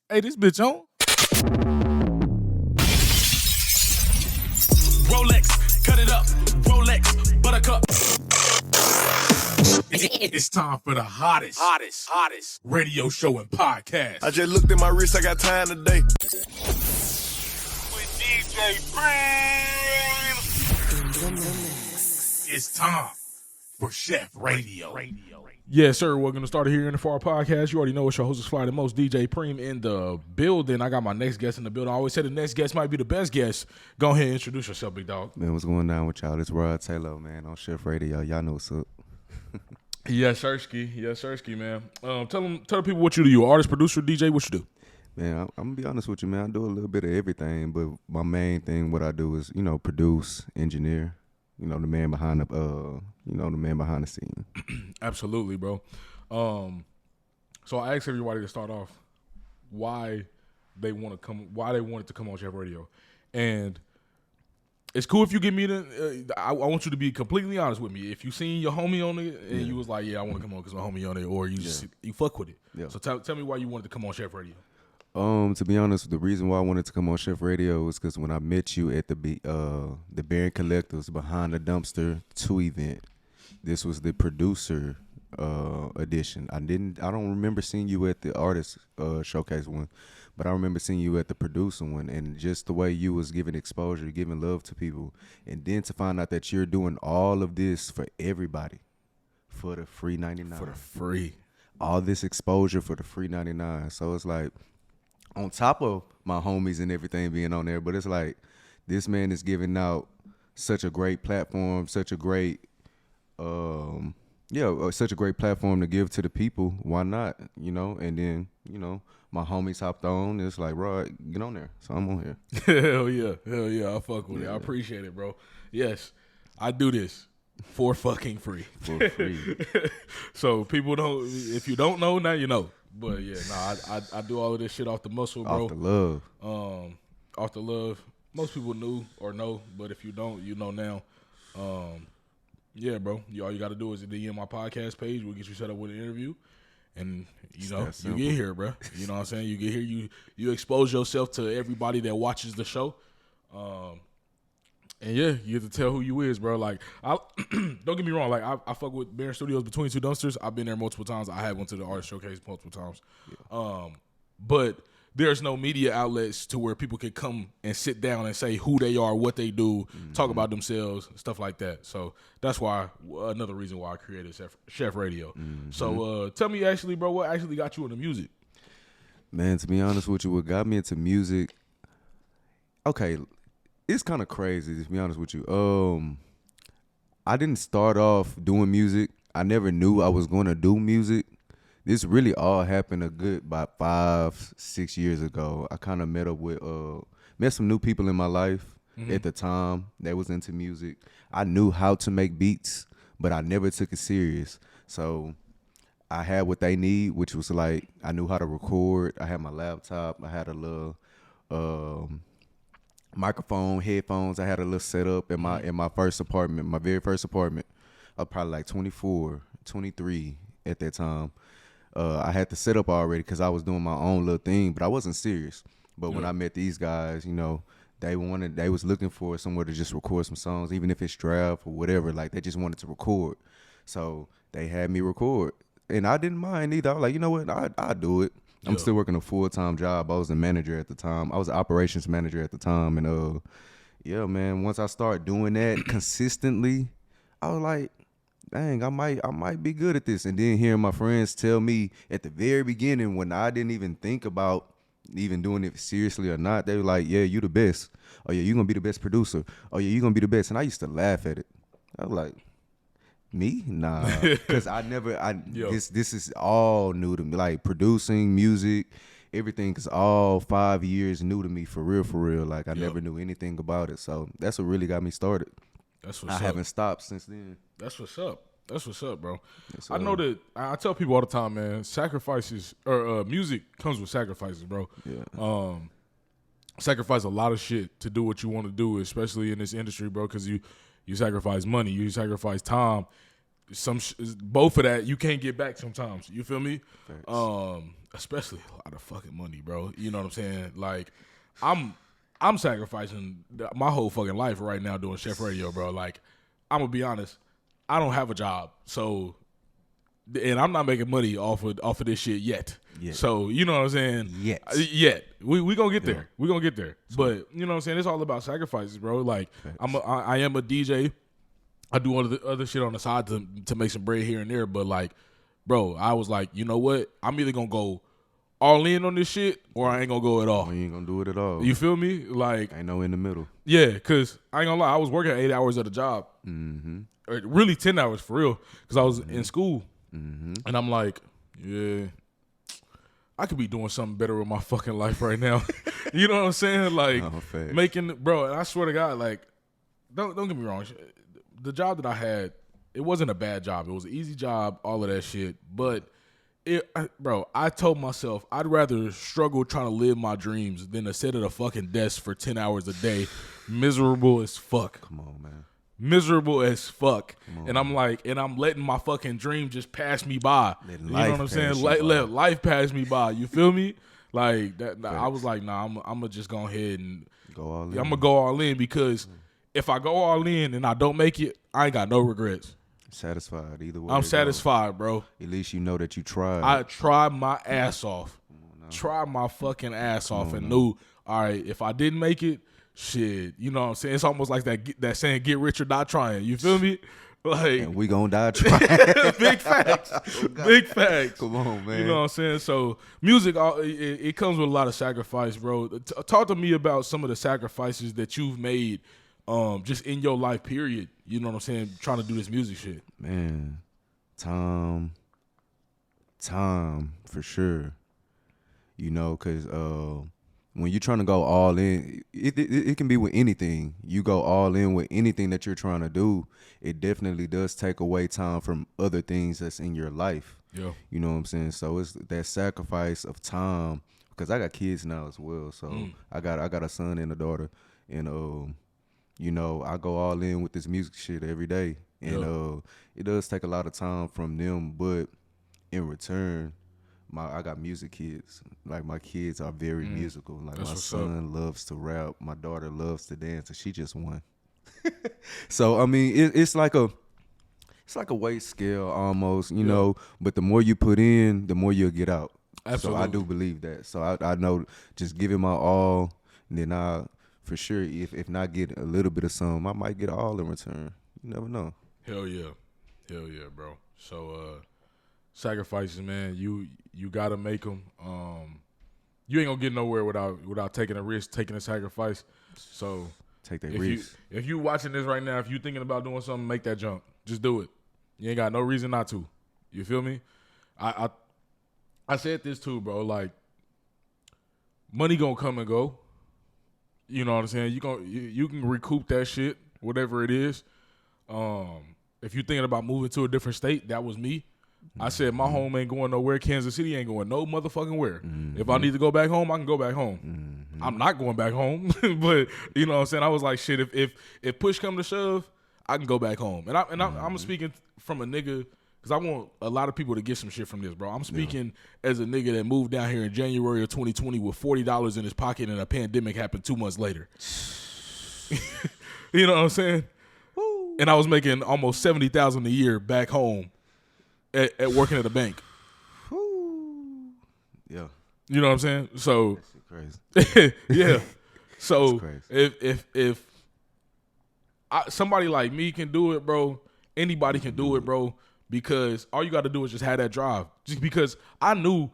Hey, this bitch on. Rolex, cut it up. Rolex, buttercup. It's time for the hottest radio show and podcast. I just looked at my wrist, I got time today. With DJ Preme. It's time for Chef Radio. Yes, sir. We're going to start here in the Far Podcast. You already know it's your host is Fly the Most, DJ Preme in the building. I got my next guest in the building. I always say the next guest might be the best guest. Go ahead and introduce yourself, big dog. Man, what's going on with y'all? It's Rodtaylo, man, on Chef Radio. Y'all know what's up. Yes, Sirski, man. Tell the people what you do. You artist, producer, DJ, what you do? Man, I'm going to be honest with you, man. I do a little bit of everything, but my main thing, what I do is, produce, engineer. The man behind the scene. Absolutely, bro. So I asked everybody to start off why they wanted to come on Chef Radio, and it's cool if you give me I want you to be completely honest with me. If you seen your homie on it and you was like, yeah, I want to come on because my homie on it, or you just you fuck with it. Yeah. So tell me why you wanted to come on Chef Radio. To be honest, the reason why I wanted to come on Chef Radio was because when I met you at the Bear and Collectors Behind the Dumpster 2 event, this was the producer edition. I don't remember seeing you at the artist showcase one, but I remember seeing you at the producer one, and just the way you was giving exposure, giving love to people, and then to find out that you're doing all of this for everybody, for the free 99, for the free, all this exposure for the free 99. So it's like, on top of my homies and everything being on there, but it's like this man is giving out such a great platform, such a great platform to give to the people. Why not? And then, my homies hopped on. It's like, Rod, get on there. So I'm on here. Hell yeah. I fuck with it. I appreciate it, bro. Yes, I do this for fucking free. For free. So people if you don't know, now you know. But yeah, I do all of this shit off the muscle, bro. Off the love. Off the love. Most people knew or know, but if you don't, you know now. Yeah, bro. All you got to do is DM my podcast page. We'll get you set up with an interview, and you get here, bro. You know what I'm saying? You get here. You expose yourself to everybody that watches the show. And yeah, you get to tell who you is, bro. Like, don't get me wrong. Like, I fuck with Bear Studios Between Two Dumpsters. I've been there multiple times. I have went to the artist showcase multiple times. Yeah. But there's no media outlets to where people can come and sit down and say who they are, what they do, talk about themselves, stuff like that. So that's why another reason why I created Chef Radio. Mm-hmm. So tell me, actually, bro, what actually got you into music? Man, to be honest with you, what got me into music? Okay. It's kind of crazy, to be honest with you. I didn't start off doing music. I never knew I was going to do music. This really all happened about 5-6 years ago. I kind of met some new people in my life at the time that was into music. I knew how to make beats, but I never took it serious. So I had what they need, which was like, I knew how to record. I had my laptop. I had a little microphone, headphones. I had a little setup in my first apartment, my very first apartment. I was probably like 24, 23 at that time. I had the setup already because I was doing my own little thing, but I wasn't serious. But when I met these guys, they was looking for somewhere to just record some songs, even if it's draft or whatever. Like, they just wanted to record. So they had me record. And I didn't mind either. I was like, you know what? I'll do it. I'm still working a full-time job. I was a manager at the time. I was an operations manager at the time. And, man, once I started doing that consistently, I was like, dang, I might be good at this. And then hearing my friends tell me at the very beginning when I didn't even think about even doing it seriously or not, they were like, yeah, you the best. Oh, yeah, you're going to be the best producer. Oh, yeah, you're going to be the best. And I used to laugh at it. I was like, me? Nah, because this is all new to me. Like, producing, music, everything is all 5 years new to me, for real. Like, I never knew anything about it. So that's what really got me started. That's what's up. I haven't stopped since then. That's what's up, bro. Yes, I know that I tell people all the time, man, sacrifices or music comes with sacrifices, bro. Yeah. Sacrifice a lot of shit to do what you want to do, especially in this industry, bro, because you sacrifice money, you sacrifice time. Both of that you can't get back sometimes. You feel me? especially a lot of fucking money, bro. You know what I'm saying? Like, I'm sacrificing my whole fucking life right now doing Chef Radio, bro. Like, I'm gonna be honest, I don't have a job, so, and I'm not making money off of this shit yet. So you know what I'm saying? Yet. We gonna get there. We gonna get there. But you know what I'm saying? It's all about sacrifices, bro. Like, I am a DJ. I do all the other shit on the side to make some bread here and there. But like, bro, I was like, you know what? I'm either gonna go all in on this shit or I ain't gonna go at all. You ain't gonna do it at all. You feel me? Like, ain't no in the middle. Yeah, because I ain't gonna lie, I was working 8 hours at a job. Or really 10 hours for real, because I was in school. And I'm like, yeah, I could be doing something better with my fucking life right now. You know what I'm saying? Like, bro, and I swear to God, like, don't get me wrong. The job that I had, it wasn't a bad job. It was an easy job, all of that shit. But, bro, I told myself I'd rather struggle trying to live my dreams than to sit at a fucking desk for 10 hours a day, miserable as fuck. Come on, man. Miserable as fuck. And I'm like, and I'm letting my fucking dream just pass me by. You know what I'm saying? Let life pass me by. You feel me? Like that. I was like, nah, I'm gonna just go ahead and go all in. I'm gonna go all in, because if I go all in and I don't make it, I ain't got no regrets. Satisfied either way. I'm satisfied, bro. At least you know that you tried. I tried my ass off. Tried my fucking ass off and knew, all right, if I didn't make it, shit, you know what I'm saying? It's almost like that saying, get rich or die trying. You feel me? Like, and we gonna die trying. Big facts. Big facts. Come on, man. You know what I'm saying? So music, it comes with a lot of sacrifice, bro. Talk to me about some of the sacrifices that you've made just in your life, period. You know what I'm saying? Trying to do this music shit. Man, time for sure. You know, because when you're trying to go all in, it can be with anything. You go all in with anything that you're trying to do, it definitely does take away time from other things that's in your life. Yeah. You know what I'm saying? So it's that sacrifice of time, because I got kids now as well. So I got a son and a daughter, and you know, I go all in with this music shit every day. And it does take a lot of time from them, but in return, I got music kids. Like, my kids are very musical. Like, my son loves to rap. My daughter loves to dance, and she just won. So I mean, it's like a weight scale almost, you know. But the more you put in, the more you'll get out. Absolutely. So I do believe that. So I know, just giving my all, and then I, for sure, if not get a little bit of some, I might get all in return. You never know. Hell yeah, bro. So sacrifices, man. You gotta make them. You ain't gonna get nowhere without taking a risk, taking a sacrifice. So take that risk. If you watching this right now, if you thinking about doing something, make that jump. Just do it. You ain't got no reason not to. You feel me? I said this too, bro. Like, money gonna come and go. You know what I'm saying? You can recoup that shit, whatever it is. If you thinking about moving to a different state, that was me. I said my home ain't going nowhere. Kansas City ain't going no motherfucking where. If I need to go back home, I can go back home. I'm not going back home, but you know what I'm saying. I was like, shit. If push come to shove, I can go back home. And I'm speaking from a nigga, because I want a lot of people to get some shit from this, bro. I'm speaking as a nigga that moved down here in January of 2020 with $40 in his pocket, and a pandemic happened 2 months later. You know what I'm saying? Woo. And I was making almost $70,000 a year back home at working at a bank. Woo. Yeah. You know what I'm saying? So that's crazy. Yeah. So crazy. if somebody like me can do it, bro, anybody can do it, bro, because all you got to do is just have that drive. Just because I knew,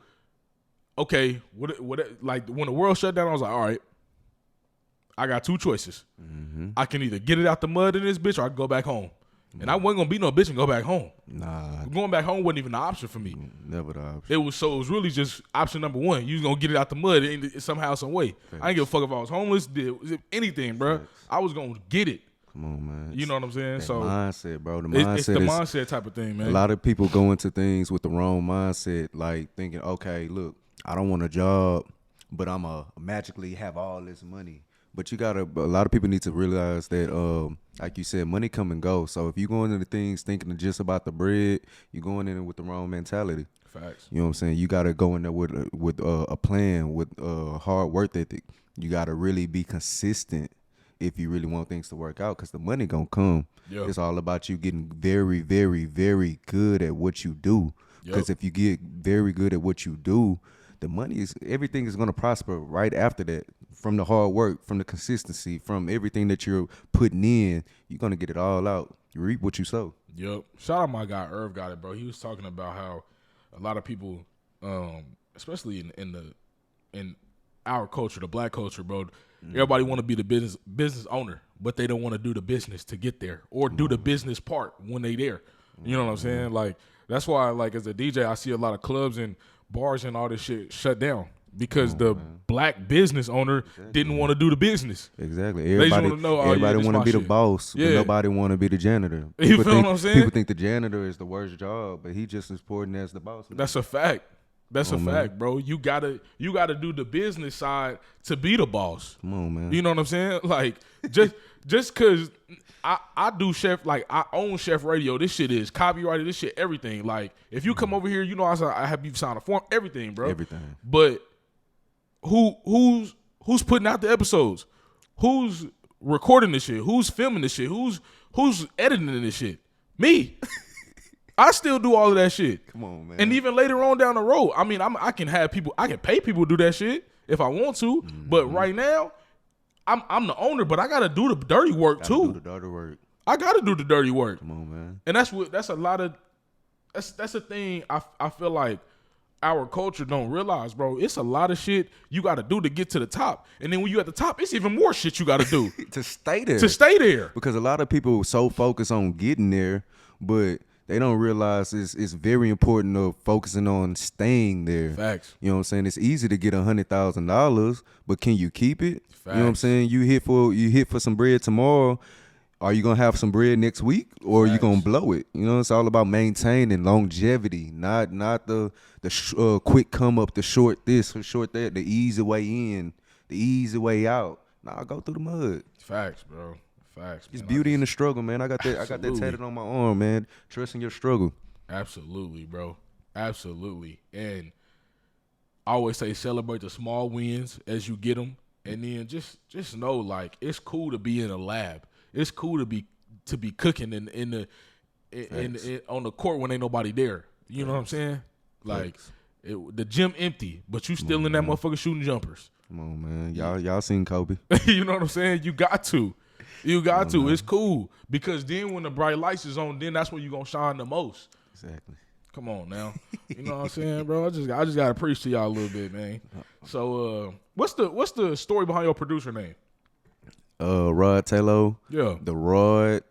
okay, what like when the world shut down, I was like, all right, I got 2 choices. I can either get it out the mud in this bitch, or I can go back home. And I wasn't gonna be no bitch and go back home. Nah, going back home wasn't even an option for me. Never the option. It was really just option number 1. You was gonna get it out the mud somehow, some way. Thanks. I didn't give a fuck if I was homeless, did anything, bro. Thanks. I was gonna get it. Come on, man. You know what I'm saying? That so mindset, bro. It's the mindset type of thing, man. A lot of people go into things with the wrong mindset, like thinking, okay, look, I don't want a job, but I'ma magically have all this money. But a lot of people need to realize that, like you said, money come and go. So if you're going into things thinking just about the bread, you're going in with the wrong mentality. Facts. You know what I'm saying? You got to go in there with a plan, with hard work ethic. You got to really be consistent if you really want things to work out, because the money going to come. Yep. It's all about you getting very, very, very good at what you do. Because if you get very good at what you do, the money everything is going to prosper right after that. From the hard work, from the consistency, from everything that you're putting in, you're going to get it all out. You reap what you sow. Yep. Shout out my guy Irv got it, bro. He was talking about how a lot of people, especially in our culture, the black culture, bro, everybody want to be the business owner, but they don't want to do the business to get there or do the business part when they there. You know what I'm saying? Like, that's why, like, as a DJ, I see a lot of clubs and bars and all this shit shut down because the black business owner didn't want to do the business. Everybody want to be the boss, but nobody want to be the janitor. You feel what I'm saying? People think the janitor is the worst job, but he just as important as the boss. That's a fact. That's a fact, bro. You gotta do the business side to be the boss. Come on, man. You know what I'm saying? Like, just cause I do Chef, like I own Chef Radio. This shit is copyrighted. This shit, everything. Like, if you come over here, you know I have you sign a form, everything, bro. Everything. But who's putting out the episodes? Who's recording this shit? Who's filming this shit? Who's editing this shit? Me. I still do all of that shit. Come on, man. And even later on down the road, I mean, I can pay people to do that shit if I want to. But right now, I'm the owner, but I gotta do the dirty work too. Do the dirty work. I gotta do the dirty work. Come on, man. And that's a thing I feel like our culture don't realize, bro. It's a lot of shit you gotta do to get to the top. And then when you at the top, it's even more shit you gotta do to stay there. Because a lot of people are so focused on getting there, but they don't realize it's very important of focusing on staying there. Facts. You know what I'm saying? It's easy to get $100,000, but can you keep it? Facts. You know what I'm saying? You hit for some bread tomorrow. Are you gonna have some bread next week, or are you gonna blow it? You know, it's all about maintaining longevity, not the quick come up, the short this or short that, the easy way in, the easy way out. Nah, go through the mud. Facts, bro. Facts. It's beauty in the struggle, man. I got that tatted on my arm, man. Trust in your struggle. Absolutely, bro. Absolutely. And I always say celebrate the small wins as you get them, and then just know, like, it's cool to be in a lab. It's cool to be cooking in on the court when ain't nobody there. You know what I'm saying? Like, the gym empty, but you still in that motherfucker shooting jumpers. Come on, man. Y'all seen Kobe? You know what I'm saying? You got to. It's cool, because then when the bright lights is on, then that's when you gonna shine the most. Exactly. Come on now. You know what I'm saying, bro? I just gotta preach to y'all a little bit, man. So what's the story behind your producer name? Rodtaylo. Yeah. The Rod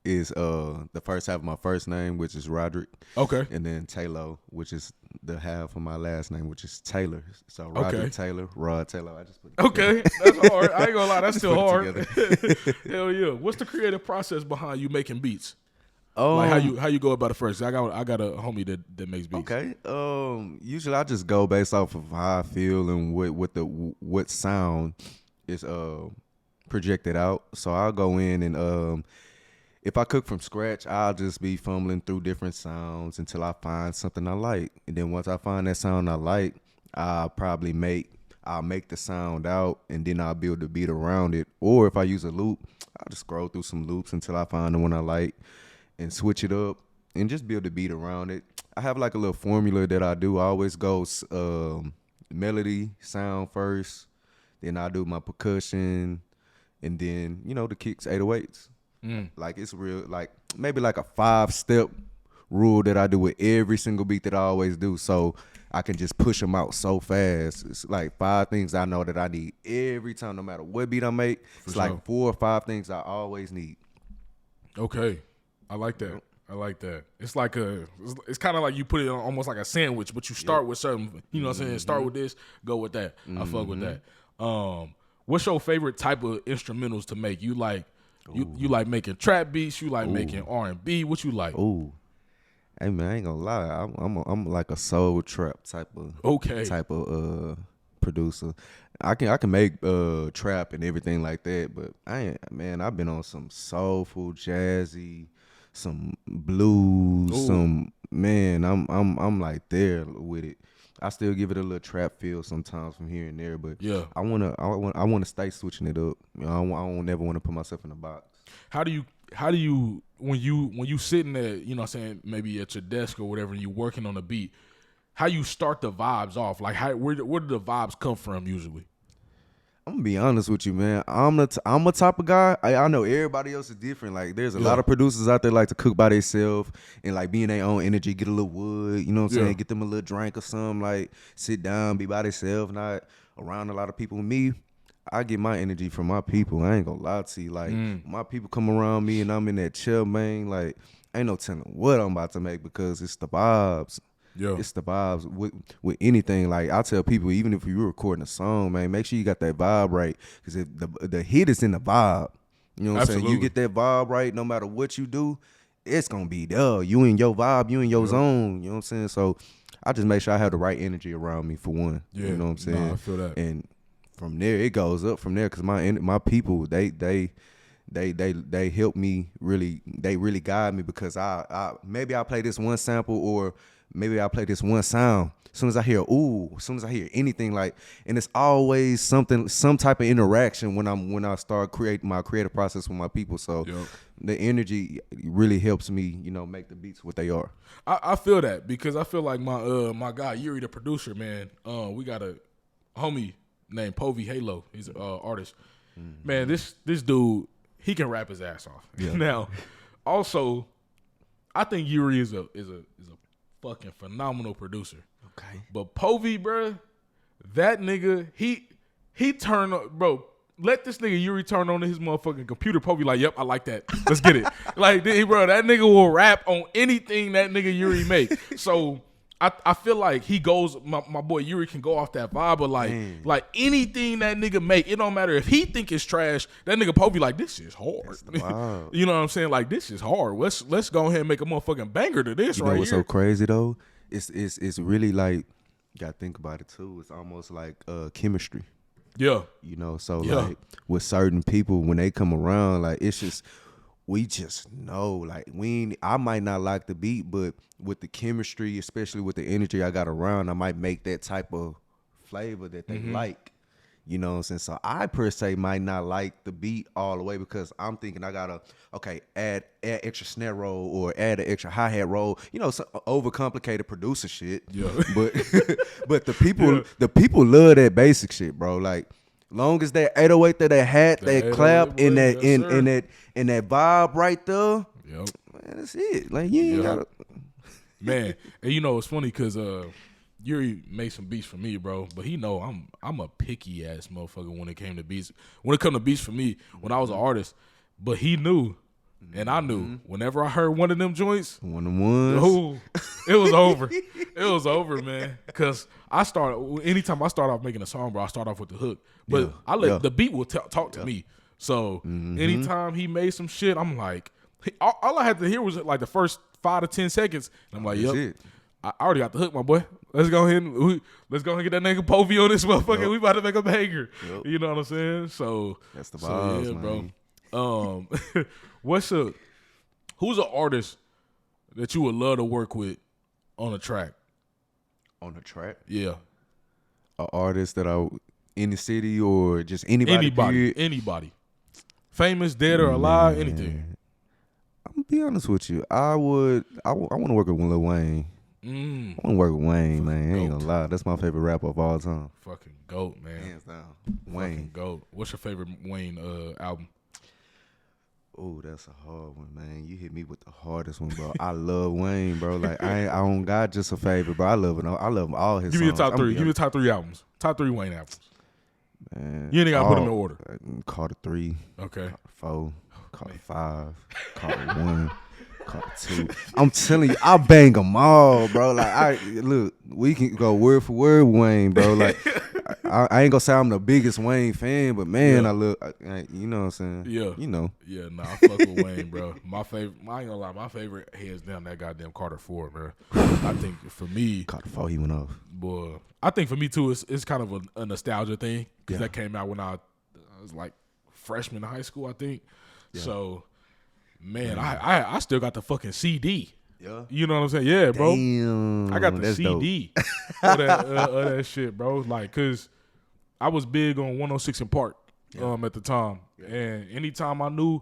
is the first half of my first name, which is Roderick. Okay. And then Taylor, which is the half of my last name, which is Taylor. So Roderick Taylor, Rodtaylo. I just put it together. That's hard. I ain't gonna lie, that's still hard. Hell yeah. What's the creative process behind you making beats? Like how you go about it first? I got a homie that makes beats. Okay. Usually I just go based off of how I feel and what sound is projected out. So I'll go in and if I cook from scratch, I'll just be fumbling through different sounds until I find something I like. And then once I find that sound I like, I'll make the sound out, and then I'll build the beat around it. Or if I use a loop, I'll just scroll through some loops until I find the one I like and switch it up and just build the beat around it. I have like a little formula that I do. I always go melody, sound first, then I do my percussion, and then, the kicks, 808s. Like, it's real, like maybe like a 5-step rule that I do with every single beat that I always do, so I can just push them out so fast. It's like 5 things I know that I need every time, no matter what beat I make. Like 4 or 5 things I always need. Okay, I like that. It's like it's kind of like you put it on almost like a sandwich, but you start with certain, you know what I'm saying? Start with this, go with that. I fuck with that. What's your favorite type of instrumentals to make? You like you like making trap beats? You like making R&B? What you like? Ooh, hey man, I ain't gonna lie. I'm like a soul trap type of producer. I can make trap and everything like that, but I've been on some soulful, jazzy, some blues, I'm like there with it. I still give it a little trap feel sometimes from here and there, but yeah, I wanna stay switching it up. I don't never want to put myself in a box. How do you when you sitting there, you know what I'm saying, maybe at your desk or whatever, and you working on a beat, how you start the vibes off? Like where do the vibes come from usually? I'm gonna be honest with you, man. I'm a type of guy. I know everybody else is different. Like, there's a lot of producers out there like to cook by themselves and like be in their own energy, get a little wood, you know what I'm saying? Get them a little drink or something, like sit down, be by themselves, not around a lot of people. Me, I get my energy from my people. I ain't gonna lie to you. Like, my people come around me and I'm in that chill, man. Like, ain't no telling what I'm about to make because it's the vibes. Yeah. It's the vibes with anything. Like, I tell people, even if you're recording a song, man, make sure you got that vibe right. Because if the hit is in the vibe, you know what I'm saying? You get that vibe right, no matter what you do, it's going to be there. You in your vibe, you in your zone, you know what I'm saying? So I just make sure I have the right energy around me for one. Yeah. You know what I'm saying? No, I feel that. And from there, it goes up from there because my people, they help me really, they really guide me because maybe I play this one sample or maybe I play this one sound. As soon as I hear as soon as I hear anything, like, and it's always some type of interaction when I start creating my creative process with my people. So the energy really helps me, you know, make the beats what they are. I feel that because I feel like my guy Yuri, the producer, man. We got a homie named Povey Halo. He's an artist. Man, this dude, he can rap his ass off. Yeah. Now, also, I think Yuri is a fucking phenomenal producer. Okay. But Povey, bro, that nigga, he turned on, bro, let this nigga Yuri turn on his motherfucking computer. Povey like, yep, I like that. Let's get it. Like, bro, that nigga will rap on anything that nigga Yuri make. So I feel like he goes, my boy Yuri can go off that vibe, but like anything that nigga make, it don't matter if he think it's trash. That nigga Povey like, this is hard. You know what I'm saying? Like, this is hard. Let's go ahead and make a motherfucking banger to this. You know what's so crazy though? It's really like, you gotta think about it too. It's almost like chemistry. Yeah. You know, so like with certain people when they come around, like it's just, we just know, like, I might not like the beat, but with the chemistry, especially with the energy I got around, I might make that type of flavor that they like. You know what I'm saying? So I per se might not like the beat all the way because I'm thinking I gotta add extra snare roll or add an extra hi-hat roll. You know, some overcomplicated producer shit. Yeah. But the people love that basic shit, bro. Like, long as that 808 that they had, that clap in that in that vibe right there. Yep. Man, that's it. Like, you ain't gotta. Man, and you know it's funny because Yuri made some beats for me, bro. But he know I'm a picky ass motherfucker when it came to beats. When it come to beats for me, when I was an artist, but he knew, and I knew. Whenever I heard one of them joints, one of them ones, oh, it was over. It was over, man. Because anytime I start off making a song, bro, I start off with the hook. But I let the beat will talk to me. So anytime he made some shit, I'm like, all I had to hear was like the first 5 to 10 seconds. And I'm like, yep, I already got the hook, my boy. Let's go ahead and get that nigga Povey on this motherfucker. Yep. We about to make a banger. Yep. You know what I'm saying? So that's the vibes, man. Bro. Who's an artist that you would love to work with on a track? On a track? Yeah. An artist that in the city or just anybody? Anybody. Famous, dead or alive, anything. I'm gonna be honest with you. I want to work with Lil Wayne. I want to work with Wayne, man. I ain't gonna lie. That's my favorite rapper of all time. Fucking GOAT, man. Hands down. Wayne. Fucking GOAT. What's your favorite Wayne album? Oh, that's a hard one, man. You hit me with the hardest one, bro. I love Wayne, bro. Like, I don't got just a favorite, bro. I love all his songs. Give me your top three. Give me the top 3 albums. Top 3 Wayne albums. Man, you ain't got to put them in order. Carter 3. Okay. Carter 4. Carter 5. Carter 1. Carter 2. I'm telling you, I bang them all, bro. Like, look, we can go word for word, Wayne, bro. Like, I ain't gonna say I'm the biggest Wayne fan, but man, Yeah. you know what I'm saying? Yeah. You know. Yeah, nah, I fuck with Wayne, bro. My favorite, I ain't gonna lie, my favorite hands down that goddamn Carter 4, man. I think for me, Carter 4, he went off. boy, I think for me too, it's kind of a nostalgia thing because Yeah. that came out when I was like freshman in high school, I think. Yeah. So, man, I still got the fucking CD. Yeah. You know what I'm saying? Yeah, bro. Damn, I got the that's CD of that shit, bro. Like, cause I was big on 106 in Park at the time, and anytime I knew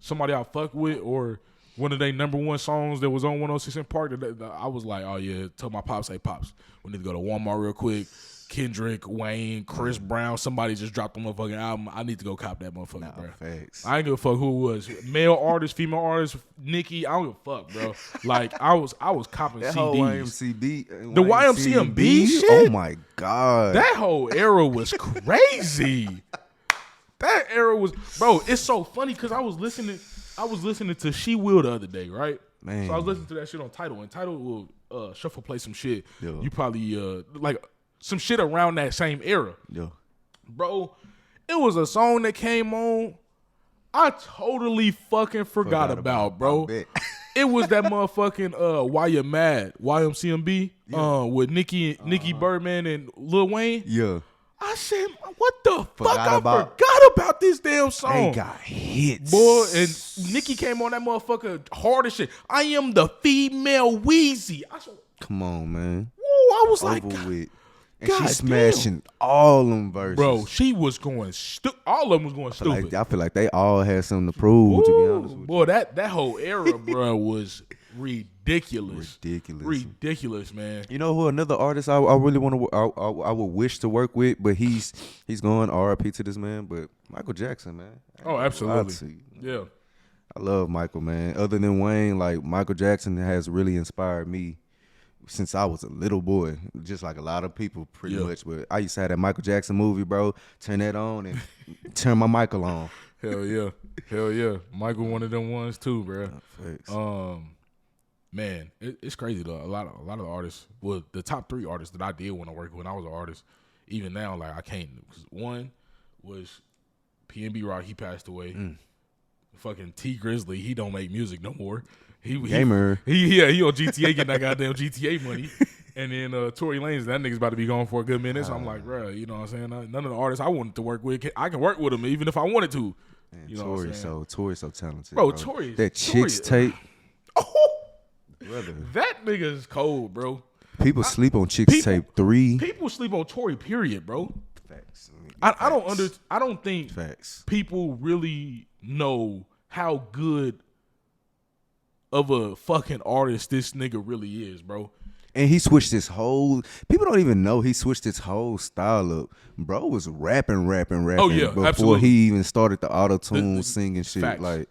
somebody I fuck with or one of their number one songs that was on 106 in Park, I was like, oh yeah, tell my pops, hey pops, we need to go to Walmart real quick. Kendrick, Wayne, Chris Brown, somebody just dropped the motherfucking album. I need to go cop that motherfucker, bro. Facts. I ain't give a fuck who it was. Male artist, female artist, Nicki, I don't give a fuck, bro. Like I was copping That CDs. whole YMCB, The YMCMB shit? Oh my god. That whole era was crazy. That era was, bro. It's so funny because I was listening to She Will the other day, right? Man. So I was listening to that shit on Tidal, and Tidal will shuffle play some shit. Yeah. You probably like some shit around that same era, Yeah. bro. It was a song that came on. I totally fucking forgot about, bro. I bet. It was that motherfucking Why You Mad YMCMB with Nicki Birdman and Lil Wayne. Yeah. I said, what the fuck? I about- forgot about this damn song. They got hits. Boy, and Nicki came on that motherfucker hard as shit. I am the female Wheezy. I said, Come on, man. whoa, I was like, Over with. And God she smashing all them verses. bro, she was going all of them was going stupid. I feel like they all had something to prove, to be honest with you. Boy, that whole era, bro, was ridiculous. Ridiculous, man. You know who another artist I really want to I would wish to work with, but he's going RIP to this man, but Michael Jackson, man. Oh, absolutely. Yeah. I love Michael, man. Other than Wayne, like Michael Jackson has really inspired me since I was a little boy, just like a lot of people pretty much. But I used to have that Michael Jackson movie, bro. Turn that on and turn my Michael on. Hell yeah. Michael one of them ones too, bro. Thanks. Man, it's crazy though. A lot of the artists, well, the top 3 artists that I did want to work with when I was an artist, even now, like I can't. Cause one was PNB Rock, he passed away. Fucking T Grizzly, he don't make music no more. Gamer. He on GTA getting that goddamn GTA money. And then Tory Lanez, that nigga's about to be gone for a good minute. So I'm like, bro, you know what I'm saying? None of the artists I wanted to work with, I can work with them even if I wanted to. Man, You know what I'm saying? Tory's so talented, Bro, bro. Tory. That Chicks tape. Oh, Brother. that nigga's cold, bro. People sleep on Chicks tape 3. People sleep on Tory, period, bro. Facts. I don't think Facts. people really know how good of a fucking artist this nigga really is, bro. And he switched his whole. People don't even know he switched his whole style up. Bro was rapping. Oh, yeah, before absolutely. he even started the auto tune singing shit. Facts. Like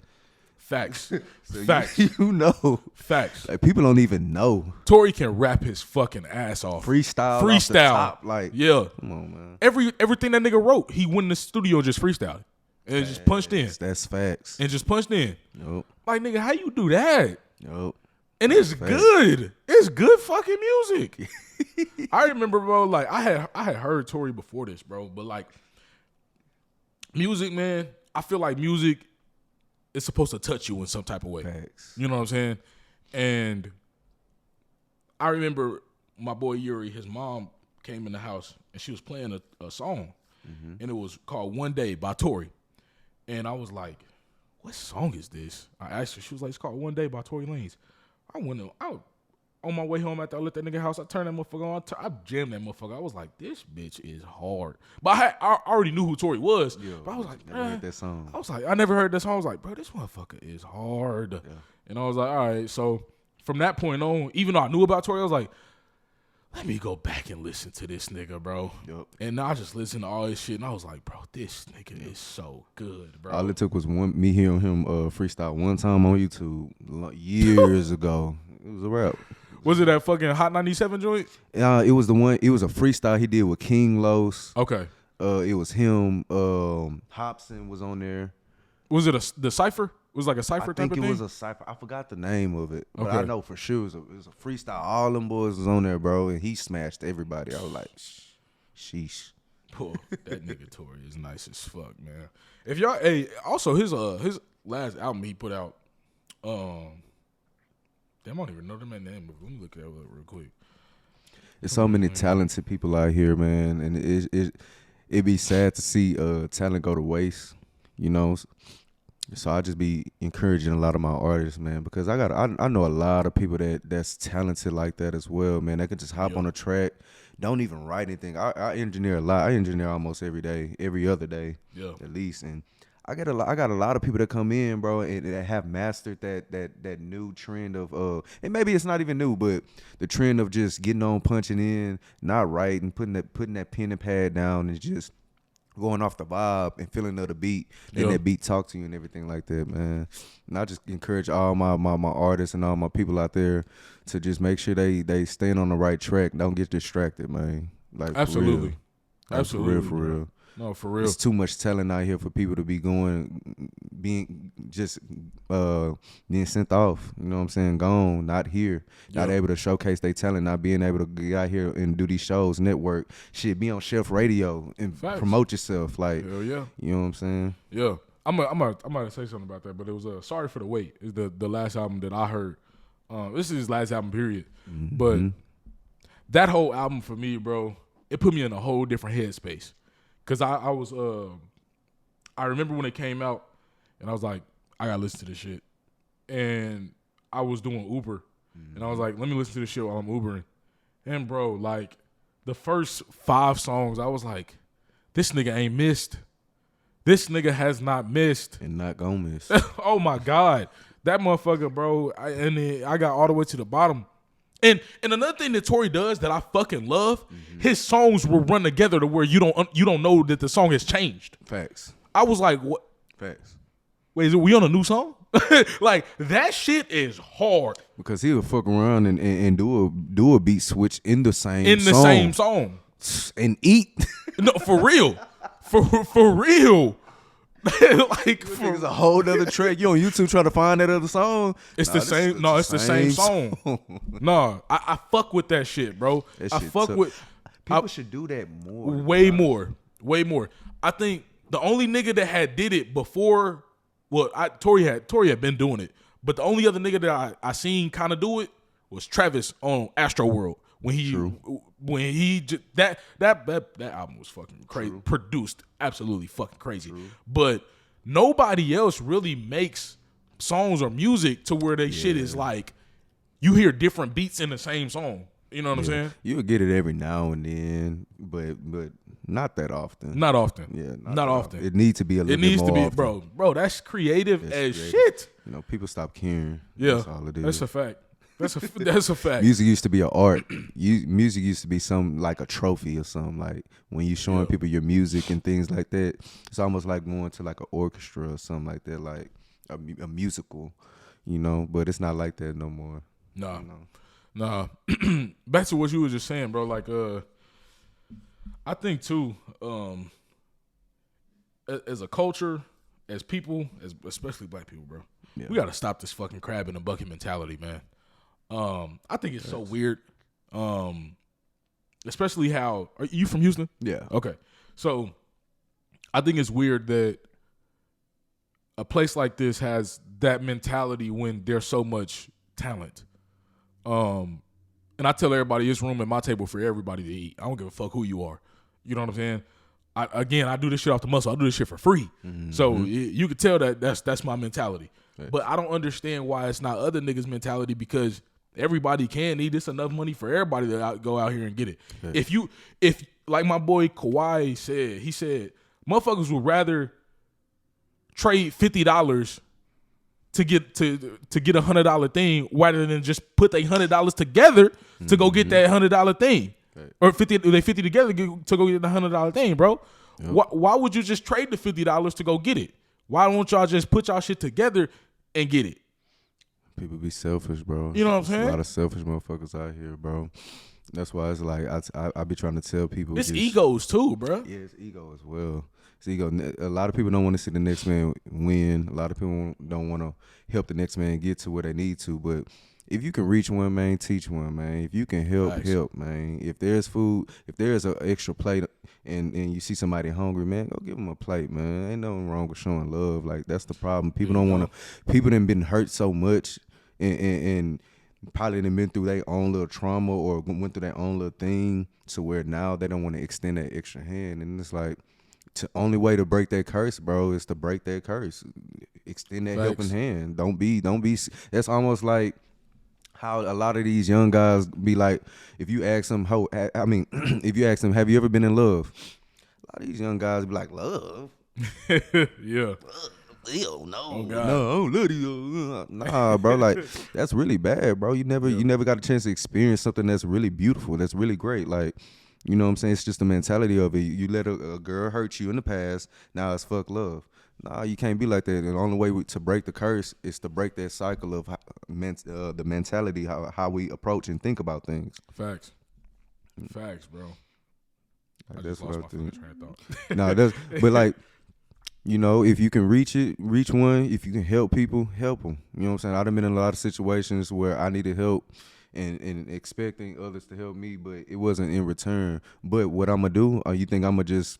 Facts. so Facts. You know. Facts. Like people don't even know. Tory can rap his fucking ass off. Freestyle. Off the top, like yeah. Come on, man. Everything that nigga wrote, he went in the studio and just freestyled. And just punched in. That's facts. And just punched in. Nope. Like, nigga, how you do that? Nope. And it's good. It's good fucking music. I remember, bro, like I had heard Tory before this, bro, but like music, man, I feel like music is supposed to touch you in some type of way. Facts. You know what I'm saying? And I remember my boy Yuri, his mom came in the house and she was playing a song, and it was called One Day by Tory. And I was like, what song is this? I asked her. She was like, it's called One Day by Tory Lanez. I on my way home after I left that nigga house, I turned that motherfucker on. I jammed that motherfucker. I was like, this bitch is hard. But I already knew who Tory was. Yeah, but I was like, never heard that song. I was like, I never heard that song. I was like, bro, this motherfucker is hard. Yeah. And I was like, all right. So from that point on, even though I knew about Tory, I was like, let me go back and listen to this nigga, bro. Yep. And I just listened to all this shit, and I was like, bro, this nigga is so good, bro. All it took was me hearing him freestyle one time on YouTube years ago. It was a rap. Was it that fucking Hot 97 joint? It was the one. It was a freestyle he did with King Los. Okay. It was him. Hobson was on there. Was it the Cypher? It was like a cipher I type think of it thing? was a cipher. I forgot the name of it, but Okay. I know for sure it was a freestyle. All them boys was on there, bro, and he smashed everybody. I was like, sheesh. Pull. That nigga Tory is nice as fuck, man. If y'all, hey, also his last album he put out, damn, I don't even know the man's name. Let me look that up real quick. There's so many talented people out here, man, and it be sad to see talent go to waste, you know. So I just be encouraging a lot of my artists, man, because I know a lot of people that's talented like that as well, man. They can just hop on a track, don't even write anything. I engineer a lot. I engineer almost every day, every other day, at least, and I got a lot of people that come in, bro, and that have mastered that new trend of and maybe it's not even new, but the trend of just getting on, punching in, not writing, putting that pen and pad down, and just going off the vibe and feeling of the beat, letting that beat talk to you and everything like that, man. And I just encourage all my artists and all my people out there to just make sure they staying on the right track, don't get distracted, man. Like Absolutely, for real. absolutely, For real. No, for real. It's too much talent out here for people to be being sent off. You know what I'm saying? Gone, not here, not able to showcase their talent, not being able to get out here and do these shows, network, shit, be on SHEF radio and promote yourself. Like, hell yeah. You know what I'm saying? Yeah. I'm gonna say something about that, but it was Sorry for the Wait is the last album that I heard. This is his last album, period. Mm-hmm. But that whole album for me, bro, it put me in a whole different headspace. Cause I was I remember when it came out, and I was like, I gotta listen to this shit. And I was doing Uber, and I was like, let me listen to this shit while I'm Ubering. And bro, like the first 5 songs, I was like, this nigga ain't missed. This nigga has not missed. And not gonna miss. Oh my God. That motherfucker, bro. And then I got all the way to the bottom. And another thing that Tory does that I fucking love, his songs will run together to where you don't know that the song has changed. Facts. I was like, what? Facts. Wait, is it we on a new song? Like that shit is hard. Because he'll fuck around and do a beat switch in the same song and eat. No, for real, for real. Like it's a whole other track. You on YouTube trying to find that other song. It's the same. No, it's the same song. No, I fuck with that shit, bro. That I shit fuck tough. with. People should do that more. Way more. I think the only nigga that had did it before, well, Tory had been doing it, but the only other nigga that I seen kind of do it was Travis on Astro World when that album was fucking crazy, produced absolutely fucking crazy. But nobody else really makes songs or music to where they shit is like you hear different beats in the same song. You know what I'm saying? You'll get it every now and then, but not that often. Not often. Yeah, not often. It needs to be a little bit more often. It needs to be, bro. That's creative as shit. You know, people stop caring. Yeah, that's all it is. That's a fact. That's a fact. Music used to be an art. Music used to be something like a trophy or something. Like when you showing people your music and things like that, it's almost like going to like an orchestra or something like that, like a musical, you know. But it's not like that no more. Nah, you know? Nah. Back to what you were just saying, bro. Like, I think too, as a culture, as people, especially black people, bro, we got to stop this fucking crab in a bucket mentality, man. I think it's so weird. Especially how, are you from Houston? Yeah. Okay. So I think it's weird that a place like this has that mentality when there's so much talent. And I tell everybody, it's room at my table for everybody to eat. I don't give a fuck who you are. You know what I'm saying? I do this shit off the muscle. I do this shit for free. Mm-hmm. So you could tell that's my mentality. Right. But I don't understand why it's not other niggas' mentality, because everybody can eat. It's enough money for everybody to go out here and get it. Right. If like my boy Kawhi said, he said motherfuckers would rather trade $50 to get $100 thing rather than just put their $100 together to go get that $100 thing. Right. Or $50 together to go get the $100 thing, bro. Yep. Why would you just trade the $50 to go get it? Why don't y'all just put y'all shit together and get it? People be selfish, bro. You know what I'm saying? A lot of selfish motherfuckers out here, bro. That's why it's like I be trying to tell people. It's egos too, bro. Yeah, it's ego as well. It's ego. A lot of people don't want to see the next man win. A lot of people don't want to help the next man get to where they need to. But if you can reach one, man, teach one, man. If you can help, man. If there's food, if there's an extra plate and you see somebody hungry, man, go give them a plate, man. Ain't nothing wrong with showing love. Like, that's the problem. People don't want to. People done been hurt so much and probably done been through their own little trauma or went through their own little thing to where now they don't want to extend that extra hand. And it's like, the only way to break that curse, bro, is to break that curse. Extend that helping hand. Don't be. That's almost like how a lot of these young guys be like, if you ask them, if you ask them, have you ever been in love? A lot of these young guys be like, love? Yeah. Ew, no, oh, God. No, love you. Nah, bro, like, that's really bad, bro. You never got a chance to experience something that's really beautiful, that's really great. Like, you know what I'm saying? It's just the mentality of it. You let a girl hurt you in the past, now it's fuck love. Nah, you can't be like that. And the only way to break the curse is to break that cycle of the mentality, how we approach and think about things. Facts, bro. I That's just what I lost my think. fucking train of thought. Nah, but like, you know, if you can reach one. If you can help people, help them. You know what I'm saying? I've been in a lot of situations where I needed help and expecting others to help me, but it wasn't in return. But what I'm going to do, you think I'm going to just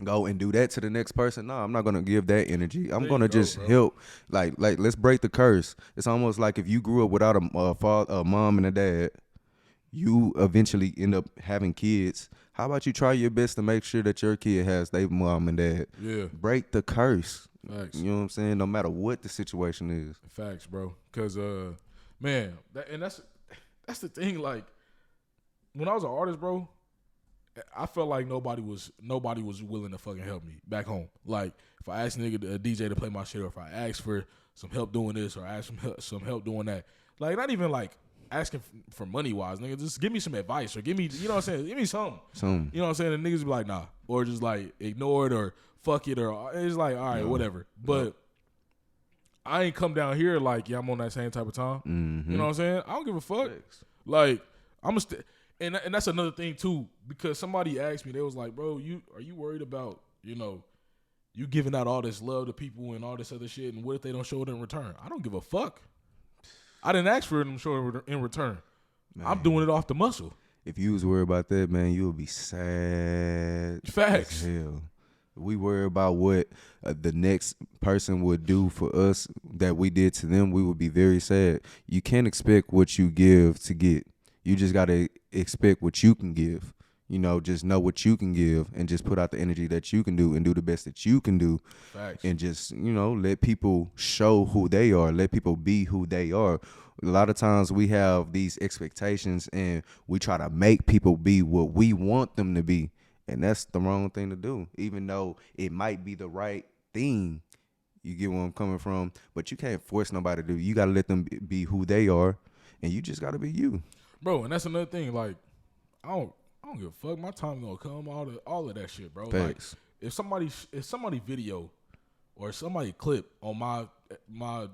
go and do that to the next person? No, I'm not going to give that energy. I'm going to just help. Like, let's break the curse. It's almost like if you grew up without a mom and a dad, you eventually end up having kids. How about you try your best to make sure that your kid has their mom and dad? Yeah. Break the curse. Facts. You know what I'm saying? No matter what the situation is. Facts, bro. Because, man, that's the thing. Like, when I was an artist, bro, I felt like nobody was willing to fucking help me back home. Like, if I asked a DJ to play my shit, or if I asked for some help doing this, or I asked some help doing that, like, not even like asking for money wise, nigga, just give me some advice, or give me, you know what I'm saying, give me something. You know what I'm saying? And niggas be like, nah, or just like ignore it, or fuck it, or it's like, all right, whatever. But I ain't come down here like, yeah, I'm on that same type of time. Mm-hmm. You know what I'm saying? I don't give a fuck. Like, and that's another thing too, because somebody asked me, they was like, bro, are you worried about, you know, you giving out all this love to people and all this other shit, and what if they don't show it in return? I don't give a fuck. I didn't ask for them to show it in return. Man, I'm doing it off the muscle. If you was worried about that, man, you would be sad. Facts. As hell. If we worry about what the next person would do for us that we did to them, we would be very sad. You can't expect what you give to get. You just got to expect what you can give. You know, just know what you can give and just put out the energy that you can do and do the best that you can do. Facts. And just, you know, let people show who they are. Let people be who they are. A lot of times we have these expectations and we try to make people be what we want them to be. And that's the wrong thing to do, even though it might be the right thing. You get where I'm coming from? But you can't force nobody to do. You got to let them be who they are, and you just got to be you. Bro, and that's another thing. Like, I don't give a fuck. My time gonna come. All of that shit, bro. Thanks. Like, if somebody video or somebody clip on my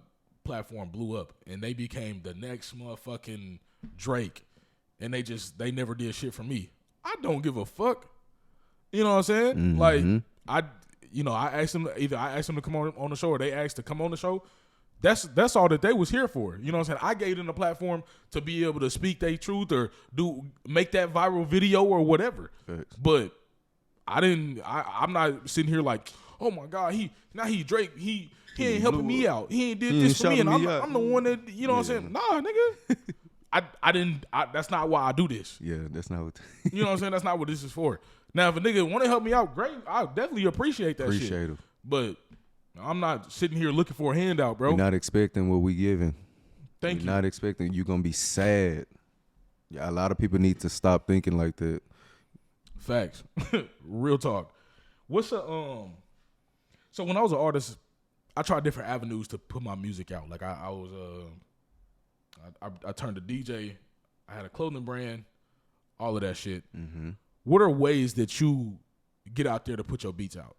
platform blew up and they became the next motherfucking Drake, and they never did shit for me, I don't give a fuck. You know what I'm saying? Mm-hmm. Like, I asked them, either I asked them to come on the show, or they asked to come on the show. That's all that they was here for. You know what I'm saying? I gave them the platform to be able to speak their truth or make that viral video or whatever. Thanks. But I'm not sitting here like, oh my God, he Drake, he ain't helping me out. He ain't did this for me, and I'm the one that, you know what I'm saying? Nah, nigga. That's not why I do this. Yeah, that's not what. You know what I'm saying? That's not what this is for. Now, if a nigga want to help me out, great. I definitely appreciate that shit. Appreciate it. But I'm not sitting here looking for a handout, bro. You're not expecting what we giving. Thank you. You're not expecting. You're going to be sad. Yeah, a lot of people need to stop thinking like that. Facts. Real talk. So when I was an artist, I tried different avenues to put my music out. Like I turned to DJ. I had a clothing brand, all of that shit. Mm-hmm. What are ways that you get out there to put your beats out?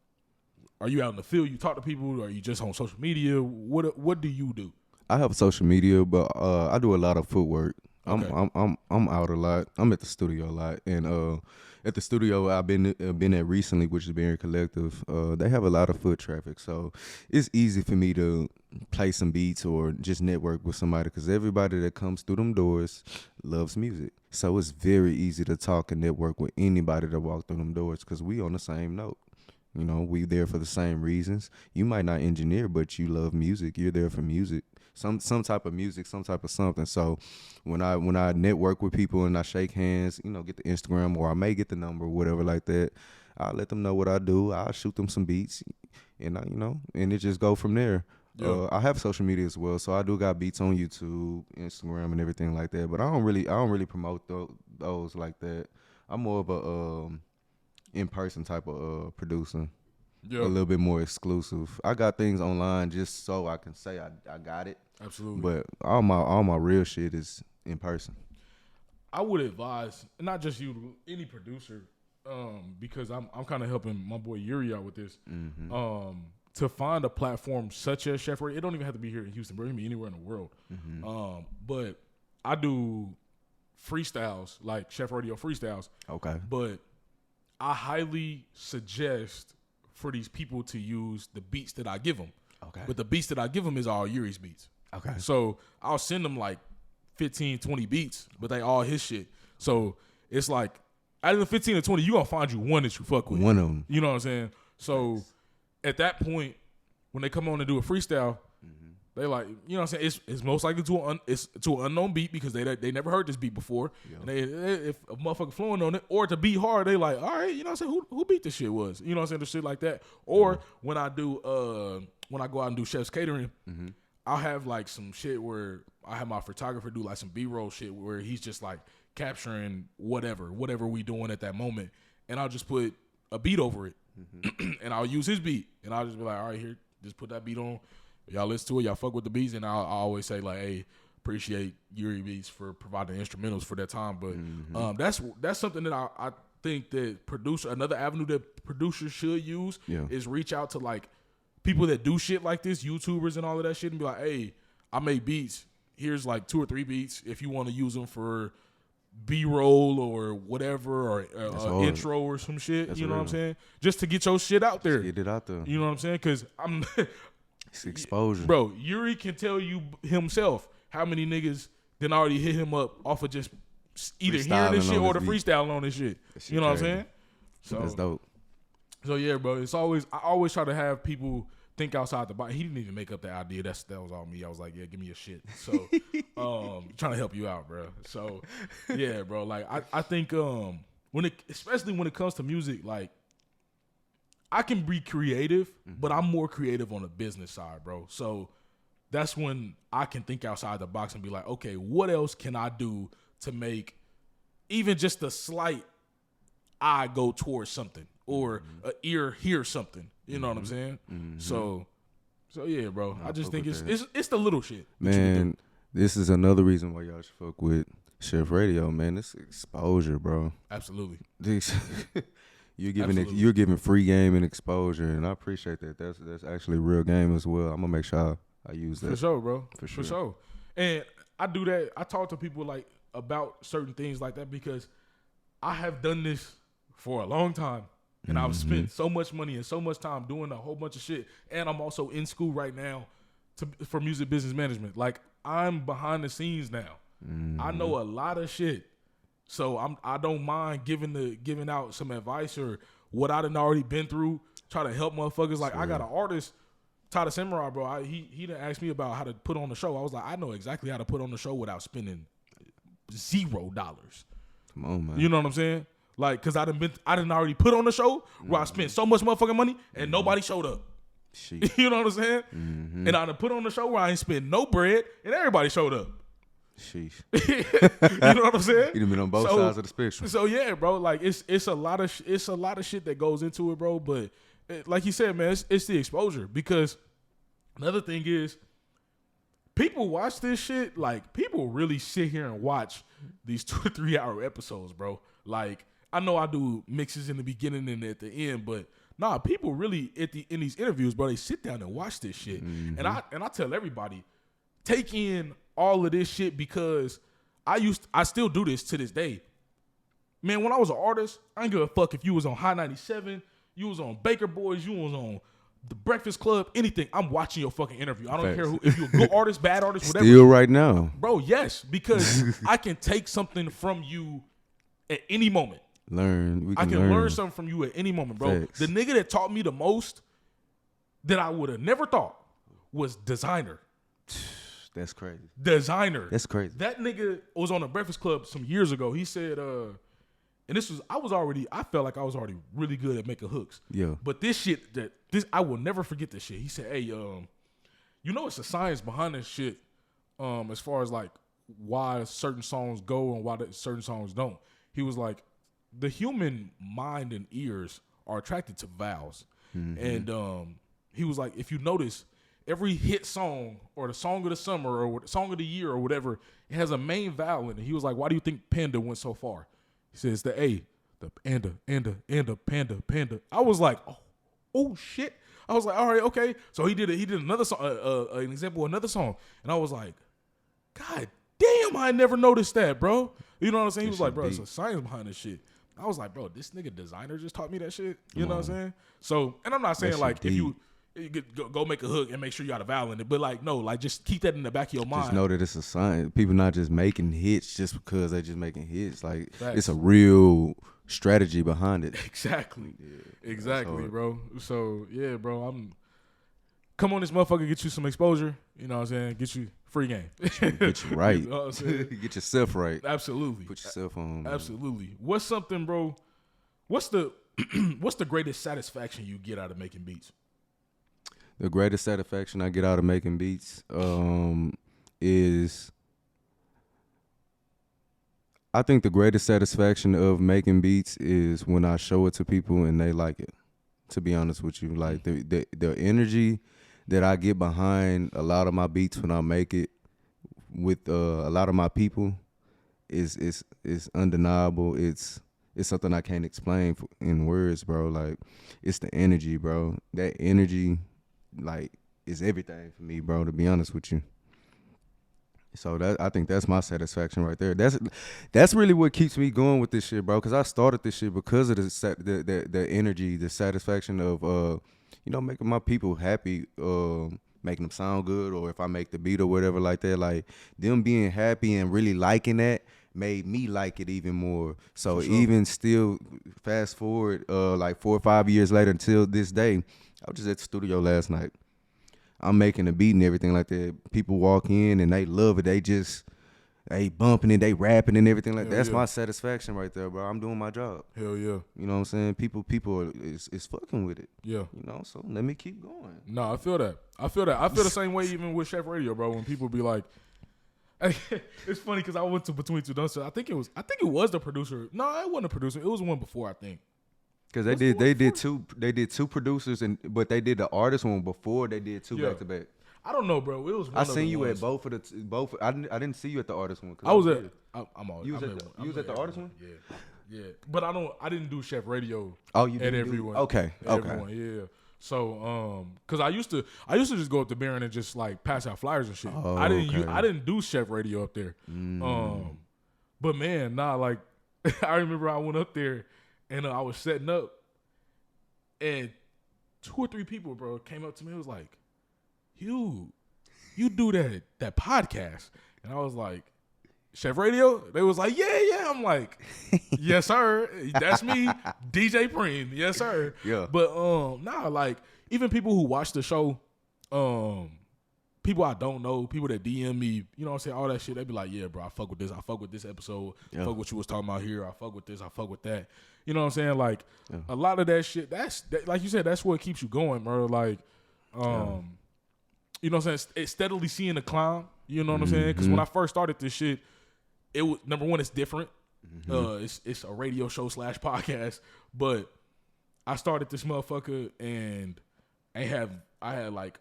Are you out in the field? You talk to people? Or are you just on social media? What do you do? I have social media, but I do a lot of footwork. I'm out a lot. I'm at the studio a lot, and at the studio I've been at recently, which is Barry Collective. They have a lot of foot traffic, so it's easy for me to play some beats or just network with somebody because everybody that comes through them doors loves music. So it's very easy to talk and network with anybody that walk through them doors because we on the same note. You know, we there for the same reasons. You might not engineer, but you love music. You're there for music. Some type of music, some type of something. So when I network with people and I shake hands, you know, get the Instagram or I may get the number or whatever like that, I'll let them know what I do. I'll shoot them some beats, and and it just go from there. Yeah. I have social media as well, so I do got beats on YouTube, Instagram, and everything like that. But I don't really promote those like that. I'm more of a in-person type of producer. Yeah. A little bit more exclusive. I got things online just so I can say I got it. Absolutely. But all my real shit is in person. I would advise, not just you, any producer, because I'm kind of helping my boy Yuri out with this. Mm-hmm. To find a platform such as SHEF Radio. It don't even have to be here in Houston, bro. It can be anywhere in the world. Mm-hmm. But I do freestyles, like SHEF Radio freestyles. Okay. But I highly suggest for these people to use the beats that I give them. Okay. But the beats that I give them is all Yuri's beats. Okay. So I'll send them like 15, 20 beats, but they all his shit. So it's like out of the 15 or 20, you gonna find you one that you fuck with. One of them. You know what I'm saying? So at that point, when they come on and do a freestyle, they like, you know what I'm saying? It's most likely to an unknown beat because they never heard this beat before. Yep. And if a motherfucker flowing on it, or to beat hard, they like, all right, you know what I'm saying? Who beat this shit was? You know what I'm saying? The shit like that. Or when I do when I go out and do Chef's Catering, I'll have like some shit where I have my photographer do like some B-roll shit where he's just like capturing whatever we doing at that moment, and I'll just put a beat over it, and I'll use his beat, and I'll just be like, all right, here, just put that beat on. Y'all listen to it, y'all fuck with the beats, and I always say like, hey, appreciate Yuri Beats for providing instrumentals for that time. But that's something that I think that another avenue that producers should use is reach out to like people that do shit like this, YouTubers and all of that shit, and be like, hey, I make beats. Here's like 2 or 3 beats if you want to use them for B-roll or whatever, or intro or some shit. That's what I'm saying? Just to get your shit out there. Just get it out there. You know what I'm saying? Because it's exposure. Bro, Yuri can tell you himself how many niggas then already hit him up off of just either hearing this shit or the freestyling on this shit. You know what I'm saying? So that's dope. So yeah, bro. I always try to have people think outside the box. He didn't even make up that idea. That was all me. I was like, yeah, give me your shit. So trying to help you out, bro. So yeah, bro. Like I think especially when it comes to music, like I can be creative, but I'm more creative on the business side, bro. So that's when I can think outside the box and be like, okay, what else can I do to make even just a slight eye go towards something or an ear hear something? You know what I'm saying? So yeah, bro. I just think it's the little shit. Man, this is another reason why y'all should fuck with SHEF Radio, man. It's exposure, bro. Absolutely. You're giving free game and exposure, and I appreciate that. That's actually real game as well. I'm gonna make sure I use that. For sure, bro. For sure. And I do that. I talk to people like about certain things like that because I have done this for a long time. And I've spent so much money and so much time doing a whole bunch of shit. And I'm also in school right now for music business management. Like, I'm behind the scenes now. I know a lot of shit. So I don't mind giving out some advice or what I done already been through, try to help motherfuckers. Like, I got an artist, Tyler Samurai, bro. He done asked me about how to put on the show. I was like, I know exactly how to put on the show without spending $0. Come on, man. You know what I'm saying? Like, cause I done already put on the show where I spent so much motherfucking money and nobody showed up. You know what I'm saying? And I done put on the show where I ain't spent no bread and everybody showed up. Sheesh. You know what I'm saying? You done been on both sides of the spectrum. So yeah, bro. Like it's a lot of shit that goes into it, bro. But like you said, man, it's the exposure. Because another thing is, people watch this shit. Like, people really sit here and watch these 2 to 3 hour episodes, bro. Like, I know I do mixes in the beginning and at the end, but nah, people really in these interviews, bro, they sit down and watch this shit. And I tell everybody, take in all of this shit because I still do this to this day. Man, when I was an artist, I didn't give a fuck if you was on High 97, you was on Baker Boys, you was on The Breakfast Club, anything. I'm watching your fucking interview. I don't care if you're a good artist, bad artist, whatever. Still right now. Bro, yes, because I can take something from you at any moment. I can learn something from you at any moment, bro. Facts. The nigga that taught me the most that I would have never thought was Designer. That's crazy. Designer. That's crazy. That nigga was on the Breakfast Club some years ago. He said, and I felt like I was already really good at making hooks. Yeah. But I will never forget this shit. He said, hey, it's a science behind this shit, as far as like why certain songs go and why certain songs don't. He was like, the human mind and ears are attracted to vowels. Mm-hmm. And he was like, if you notice, every hit song or the song of the summer or the song of the year or whatever, it has a main vowel in it. He was like, why do you think Panda went so far? He says the A, the Panda, Panda. I was like, oh shit. I was like, all right, okay. So he did another song, an example of another song. And I was like, God damn, I never noticed that, bro. You know what I'm saying? He was like, bro, it's a science behind this shit. I was like, bro, this nigga Designer just taught me that shit. You know what I'm saying? So, and I'm not saying like if you go make a hook and make sure you got a vowel in it, but like no, like just keep that in the back of your mind. Just know that it's a science. People not just making hits just because they just making hits. Like it's a real strategy behind it. Exactly. Yeah, exactly, bro. So yeah, bro, come on this motherfucker, get you some exposure. You know what I'm saying? Get you free game. Get you right. You know what I'm saying? Get yourself right. Absolutely. Put yourself on. Man. Absolutely. What's something, bro? What's the greatest satisfaction you get out of making beats? The greatest satisfaction I get out of making beats is, I think the greatest satisfaction of making beats is when I show it to people and they like it. To be honest with you, like the energy that I get behind a lot of my beats when I make it with a lot of my people is undeniable. It's something I can't explain in words, bro. Like it's the energy, bro. That energy, like, is everything for me, bro. To be honest with you. So I think that's my satisfaction right there. That's really what keeps me going with this shit, bro. Because I started this shit because of the energy, the satisfaction of making my people happy, making them sound good, or if I make the beat or whatever like that, like them being happy and really liking that made me like it even more. So even still, fast forward like 4 or 5 years later until this day, I was just at the studio last night. I'm making a beat and everything like that. People walk in and they love it. They bumping it, they rapping and everything like that. That's my satisfaction right there, bro. I'm doing my job. Hell yeah. You know what I'm saying? People is fucking with it. Yeah. You know, so let me keep going. No, I feel that. I feel the same way even with Chef Radio, bro. When people be like, it's funny because I went to Between Two Dumpsters. I think it was the producer. No, it wasn't a producer. It was one before, I think. Because they did two producers, but they did the artist one before they did two back to back. I don't know, bro. It was. I seen you at both of the both. I didn't see you at the artist one. I was at. I'm always. You was at the artist one. Yeah. But I didn't do Chef Radio. Oh, you did. At everyone. Okay. Everyone, yeah. So, cause I used to just go up to Barron and just like pass out flyers and shit. Oh, I didn't do Chef Radio up there. But man, like I remember I went up there and I was setting up, and 2 or 3 people, bro, came up to me. It was like, you do that podcast, and I was like, Chef Radio? They was like, yeah. I'm like, yes, sir. That's me, DJ Preme. Yes, sir. Yeah. But like even people who watch the show, people I don't know, people that DM me, you know what I'm saying, all that shit, they be like, yeah, bro, I fuck with this. I fuck with this episode. Yeah. I fuck what you was talking about here. I fuck with this. I fuck with that. You know what I'm saying? Like a lot of that shit, that's like you said, that's what keeps you going, bro. Like, you know what I'm saying? It's steadily seeing the climb. You know what I'm saying? Because when I first started this shit, it was, number one, it's different. It's a radio show / podcast. But I started this motherfucker and I had like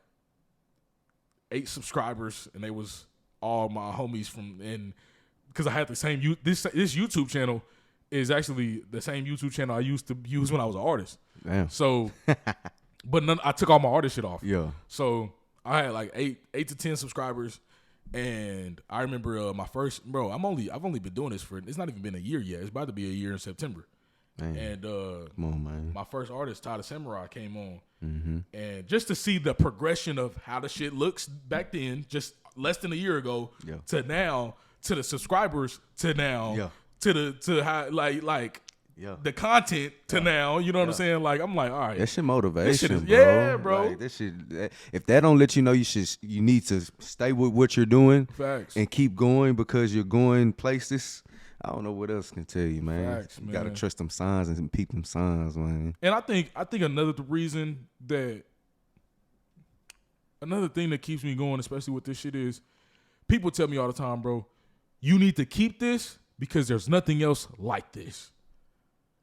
8 subscribers, and they was all my homies because I had the same this YouTube channel is actually the same YouTube channel I used to use when I was an artist. Damn. So, but I took all my artist shit off. Yeah. So I had like 8 to 10 subscribers, And I remember my first, bro. I've only been doing this for. It's not even been a year yet. It's about to be a year in September. Man. And Come on, man. my first artist, Ty the Samurai, came on, Mm-hmm. and just to see the progression of how the shit looks back then, just less than a year ago, Yeah. to now, to the subscribers, to now, Yeah. to how like Yeah. the content to now. You know what I'm Yeah. saying? Like I'm like, all right, That shit motivation, This shit is- bro. yeah, bro. Like, if that don't let you know, you need to stay with what you're doing facts. and keep going because you're going places. I don't know what else can tell you, man. Facts, You gotta man. trust them signs and peep them signs, man. And I think another thing that keeps me going, especially with this shit, is people tell me all the time, bro, you need to keep this because there's nothing else like this.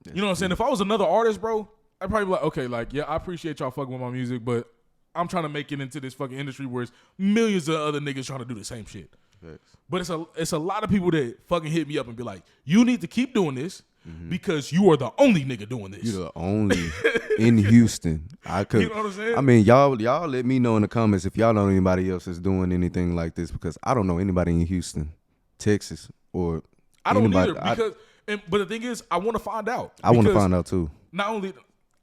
You know what I'm saying? If I was another artist, bro, I'd probably be like, okay, like, yeah, I appreciate y'all fucking with my music, but I'm trying to make it into this fucking industry where it's millions of other niggas trying to do the same shit. Facts. But it's a lot of people that fucking hit me up and be like, you need to keep doing this because you are the only nigga doing this. You're the only in Houston. I could. You know what I'm saying? I mean, y'all let me know in the comments if y'all know anybody else that's doing anything like this because I don't know anybody in Houston, Texas, or I don't anybody. either but the thing is, I want to find out. I want to Because find out too. Not only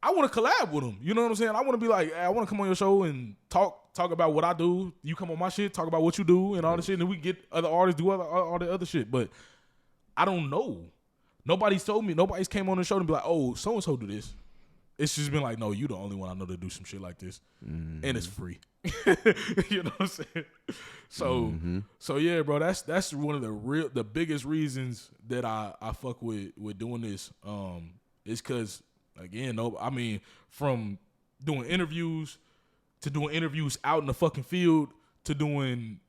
I want to collab with them. You know what I'm saying? I want to be like, hey, I want to come on your show and talk about what I do. You come on my shit, talk about what you do and all the shit, and then we get other artists do all the other shit. But I don't know. Nobody's told me. Nobody's came on the show and be like, oh, so and so do this. It's just been like, no, you the only one I know to do some shit like this, and it's free. You know what I'm saying? So yeah, bro, that's one of the biggest reasons that I fuck with doing this. Is because again, from doing interviews to doing interviews out in the fucking field to doing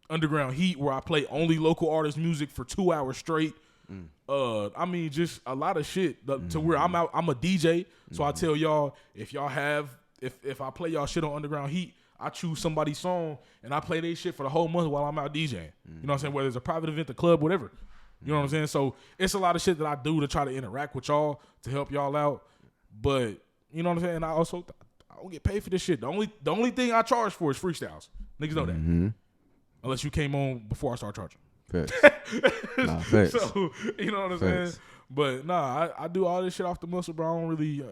Underground Heat where I play only local artist music for 2 hours straight. Just a lot of shit to where I'm a DJ, so I tell y'all if I play y'all shit on Underground Heat, I choose somebody's song and I play their shit for the whole month while I'm out DJing. You know what I'm saying? Whether it's a private event, the club, whatever. You know what I'm saying? So it's a lot of shit that I do to try to interact with y'all to help y'all out. But you know what I'm saying? I also I don't get paid for this shit. The only thing I charge for is freestyles. Niggas know that. Unless you came on before I started charging. Facts. Nah, facts. So you know what I'm saying? But nah, I do all this shit off the muscle, bro. I don't really.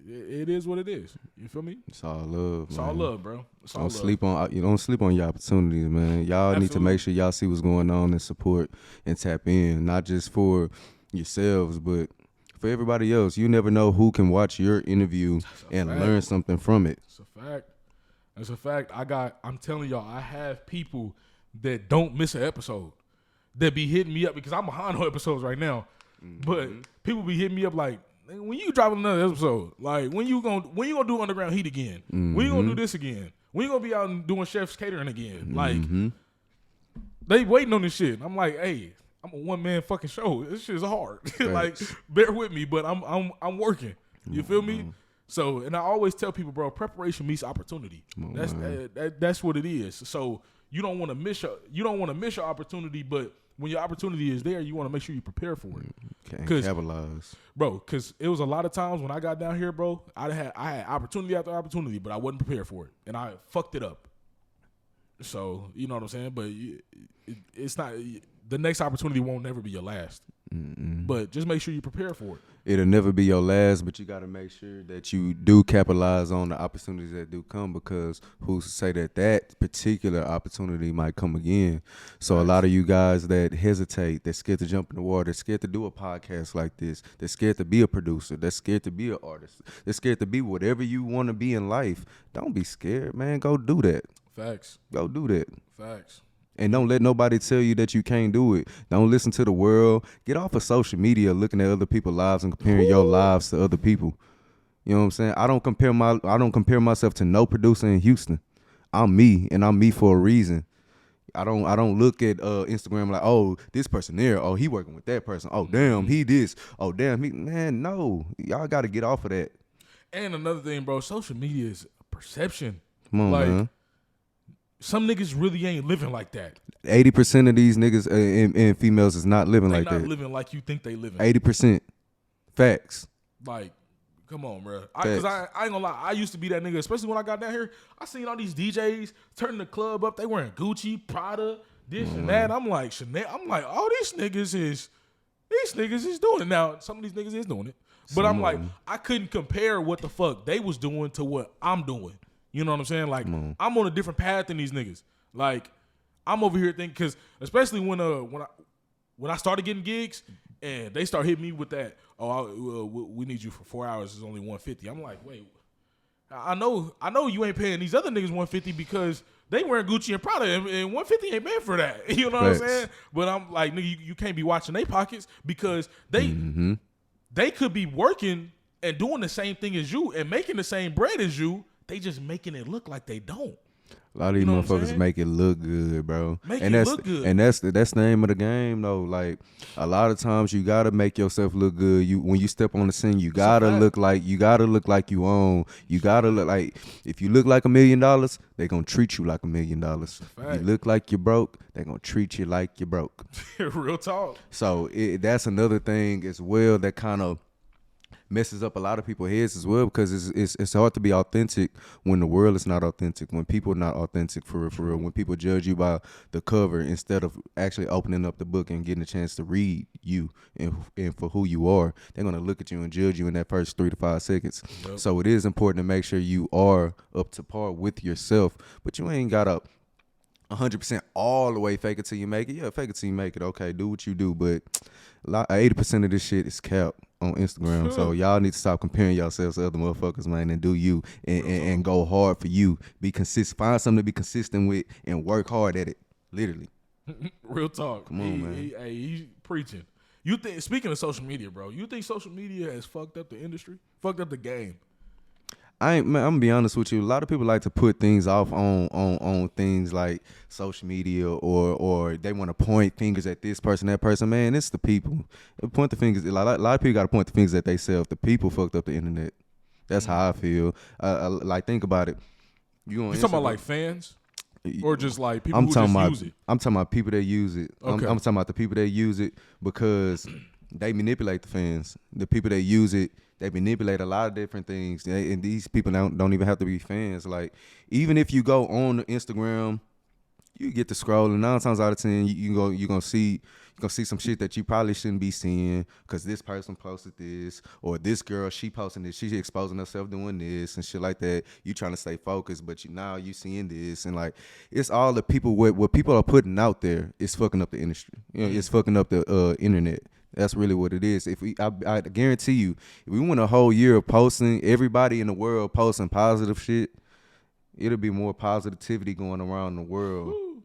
It is what it is. You feel me? It's all love. It's man. all love, bro. It's all Don't love. don't sleep on your opportunities, man. Y'all need to Absolutely. make sure y'all see what's going on and support and tap in, not just for yourselves, but for everybody else. You never know who can watch your interview and fact. learn something from it. It's a fact. It's a fact. I'm telling y'all, I have people that don't miss an episode that be hitting me up because I'm behind on episodes right now. But people be hitting me up like, when you dropping another episode, like when you gonna do Underground Heat again? When you gonna do this again? When you gonna be out and doing Chef's Catering again? Like they waiting on this shit. I'm like, hey, I'm a one man fucking show. This shit is hard. Like, bear with me, but I'm working. You feel me? So, and I always tell people, bro, preparation meets opportunity. That's what it is. So you don't want to miss your opportunity, but when your opportunity is there, you want to make sure you prepare for it. Can't capitalize, bro. Because it was a lot of times when I got down here, bro, I had opportunity after opportunity, but I wasn't prepared for it, and I fucked it up. So you know what I'm saying. But it's not the next opportunity won't never be your last. But just make sure you prepare for it. It'll never be your last, but you got to make sure that you do capitalize on the opportunities that do come, because who's to say that particular opportunity might come again. So a lot of you guys that hesitate, they're scared to jump in the water, they're scared to do a podcast like this, they're scared to be a producer, they're scared to be an artist, they're scared to be whatever you want to be in life. Don't be scared, man. Go do that. Facts. Go do that. Facts. And don't let nobody tell you that you can't do it. Don't listen to the world. Get off of social media looking at other people's lives and comparing your lives to other people. You know what I'm saying? I don't compare myself to no producer in Houston. I'm me, and I'm me for a reason. I don't look at Instagram like, oh, this person there, oh, he working with that person. Oh, damn, he this. Oh, damn, he, man, no. Y'all got to get off of that. And another thing, bro, social media is perception. Come on, man. Some niggas really ain't living like that. 80% of these niggas and females is not living like that. They not living like you think they living. 80%. Facts. Like, Come on, bro. Because I ain't gonna lie. I used to be that nigga, especially when I got down here. I seen all these DJs turning the club up. They wearing Gucci, Prada, this and that. I'm like, Chanel. I'm like, all these niggas is doing it. Now, some of these niggas is doing it. But I'm like, I couldn't compare what the fuck they was doing to what I'm doing. You know what I'm saying? Like, I'm on a different path than these niggas. Like, I'm over here thinking, because especially when I started getting gigs and they start hitting me with that, we need you for 4 hours. It's only $150. I'm like, wait, I know you ain't paying these other niggas $150 because they wearing Gucci and Prada, and $150 ain't bad for that. You know what I'm saying? But I'm like, nigga, you can't be watching their pockets because they could be working and doing the same thing as you and making the same bread as you. They just making it look like they don't. A lot of these motherfuckers make it look good, bro. Look good. And that's the name of the game, though. Like, a lot of times you gotta make yourself look good. When you step on the scene, you gotta look like you own. You gotta look like, if you look like $1 million, they gonna treat you like $1 million. If you look like you're broke, they gonna treat you like you're broke. Real talk. So that's another thing as well that kind of messes up a lot of people's heads as well, because it's hard to be authentic when the world is not authentic, when people are not authentic for real, when people judge you by the cover instead of actually opening up the book and getting a chance to read you and for who you are. They're going to look at you and judge you in that first 3 to 5 seconds. Yep. So it is important to make sure you are up to par with yourself, but you ain't got to 100% all the way fake it till you make it. Yeah, fake it till you make it. Okay, do what you do, but 80% of this shit is cap on Instagram. So y'all need to stop comparing yourselves to other motherfuckers, man, and do you and go hard for you. Be consistent. Find something to be consistent with and work hard at it. Literally. Real talk. Come on, man. He's preaching. You think, speaking of social media, bro, you think social media has fucked up the industry? Fucked up the game? I'm gonna be honest with you. A lot of people like to put things off on things like social media, or they want to point fingers at this person, that person. Man, it's the people. Point the fingers. A lot of people got to point the fingers at themselves. The people fucked up the internet. That's how I feel. Like, think about it. You talking about like fans, or just like people who just use it? I'm talking about people that use it. Okay. I'm talking about the people that use it because they manipulate the fans. The people that use it, they manipulate a lot of different things, and these people don't even have to be fans. Like, even if you go on Instagram, you get to scroll, and 9 times out of 10, you're gonna see some shit that you probably shouldn't be seeing, because this person posted this, or this girl, she posting this, she exposing herself doing this and shit like that. You trying to stay focused, but now you seeing this, and like, it's all the people what people are putting out there is fucking up the industry. You know, it's fucking up the internet. That's really what it is. I guarantee you, if we went a whole year of posting, everybody in the world posting positive shit, it'll be more positivity going around the world. Woo.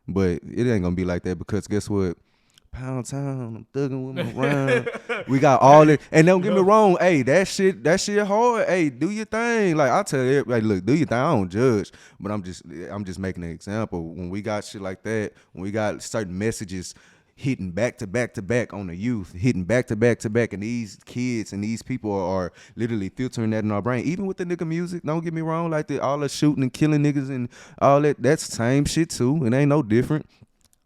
But it ain't gonna be like that, because guess what? Pound Town, I'm thugging with my rhyme. We got all it, and don't get me wrong. Hey, that shit hard. Hey, do your thing. Like, I tell everybody, look, do your thing. I don't judge, but I'm just making an example. When we got shit like that, when we got certain messages hitting back to back to back on the youth, hitting back to back to back, and these kids and these people are literally filtering that in our brain. Even with the nigga music, don't get me wrong, like all the shooting and killing niggas and all that's the same shit too. It ain't no different.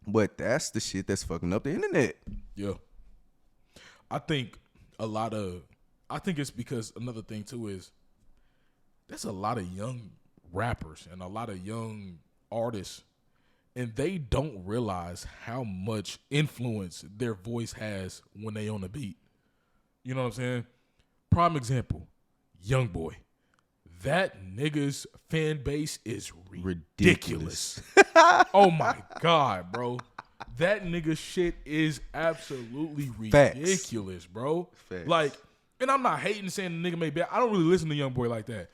But that's the shit that's fucking up the internet. Yeah. I think it's because another thing too is there's a lot of young rappers and a lot of young artists, and they don't realize how much influence their voice has when they on the beat. You know what I'm saying? Prime example, YoungBoy. That nigga's fan base is ridiculous. Oh my God, bro. That nigga shit is absolutely ridiculous, Facts. Bro. Facts. Like, and I'm not hating saying the nigga made bad. I don't really listen to YoungBoy like that.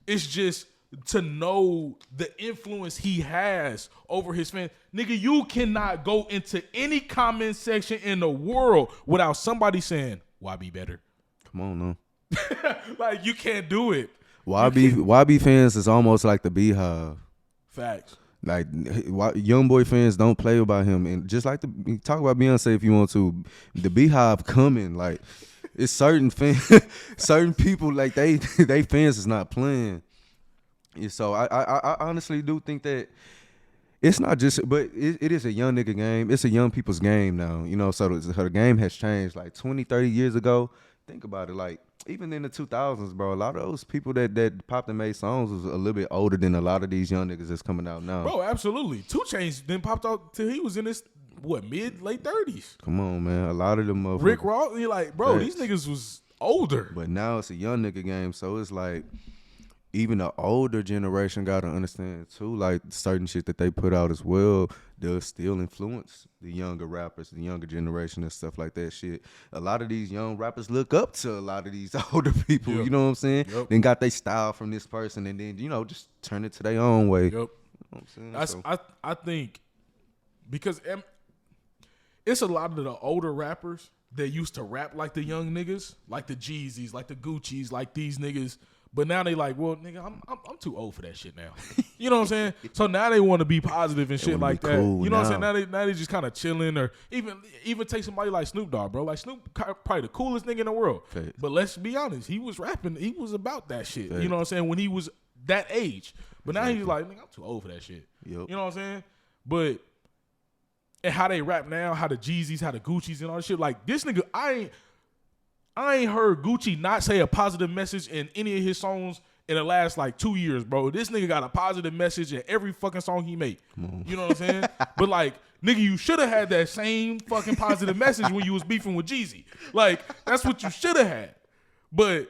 It's just to know the influence he has over his fans. Nigga, you cannot go into any comment section in the world without somebody saying, why be better? Come on, no. Like, you can't do it. YB fans is almost like the Beehive. Facts. Like, YoungBoy fans don't play about him, and just like talk about Beyonce if you want to. The Beehive coming, like, it's certain certain people, like they fans is not playing. And so I honestly do think that it's not just, but it is a young nigga game. It's a young people's game now, you know. So the game has changed. Like 20, 30 years ago, think about it. Like, even in the 2000s, bro, a lot of those people that popped and made songs was a little bit older than a lot of these young niggas that's coming out now. Bro, absolutely. 2 Chainz then popped out till he was in his late 30s. Come on, man. A lot of them motherfuckers. Rick Ross, you're like, bro, these niggas was older. But now it's a young nigga game, so it's like even the older generation got to understand too, like certain shit that they put out as well does still influence the younger rappers, the younger generation and stuff like that shit. A lot of these young rappers look up to a lot of these older people, you know what I'm saying? Yep. Then got their style from this person and then, just turn it to their own way. Yep. You know what I'm saying? I think because it's a lot of the older rappers that used to rap like the young niggas, like the Jeezys, like the Gucci's, like these niggas. But now they like, well, nigga, I'm too old for that shit now. You know what I'm saying? So now they want to be positive and shit like that. Cool you know what I'm saying? Now they just kind of chilling, or even take somebody like Snoop Dogg, bro. Like Snoop, probably the coolest nigga in the world. Fact. But let's be honest, he was rapping. He was about that shit. Fact. You know what I'm saying? When he was that age. But now he's like, nigga, I'm too old for that shit. Yep. You know what I'm saying? But and how they rap now, how the Jeezys, how the Gucci's and all that shit. Like this nigga, I ain't heard Gucci not say a positive message in any of his songs in the last like 2 years, bro. This nigga got a positive message in every fucking song he made. You know what I'm saying? But like, nigga, you should have had that same fucking positive message when you was beefing with Jeezy. Like, that's what you should have had. But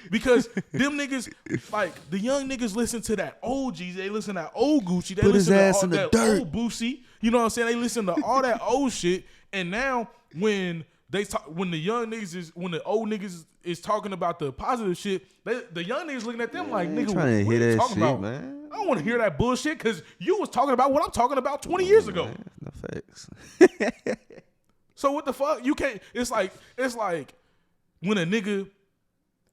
because them niggas, like the young niggas listen to that old Jeezy, they listen to that old Gucci, they Put his listen ass to in the that dirt. old Boosie. You know what I'm saying? They listen to all that old shit. And now when when the young niggas when the old niggas is talking about the positive shit, the young niggas looking at them like, nigga, what trying to you hear that talking shit, about? man. I don't want to hear that bullshit because you was talking about what I'm talking about 20 years ago. Man, no facts. So what the fuck? You can't. It's like when a nigga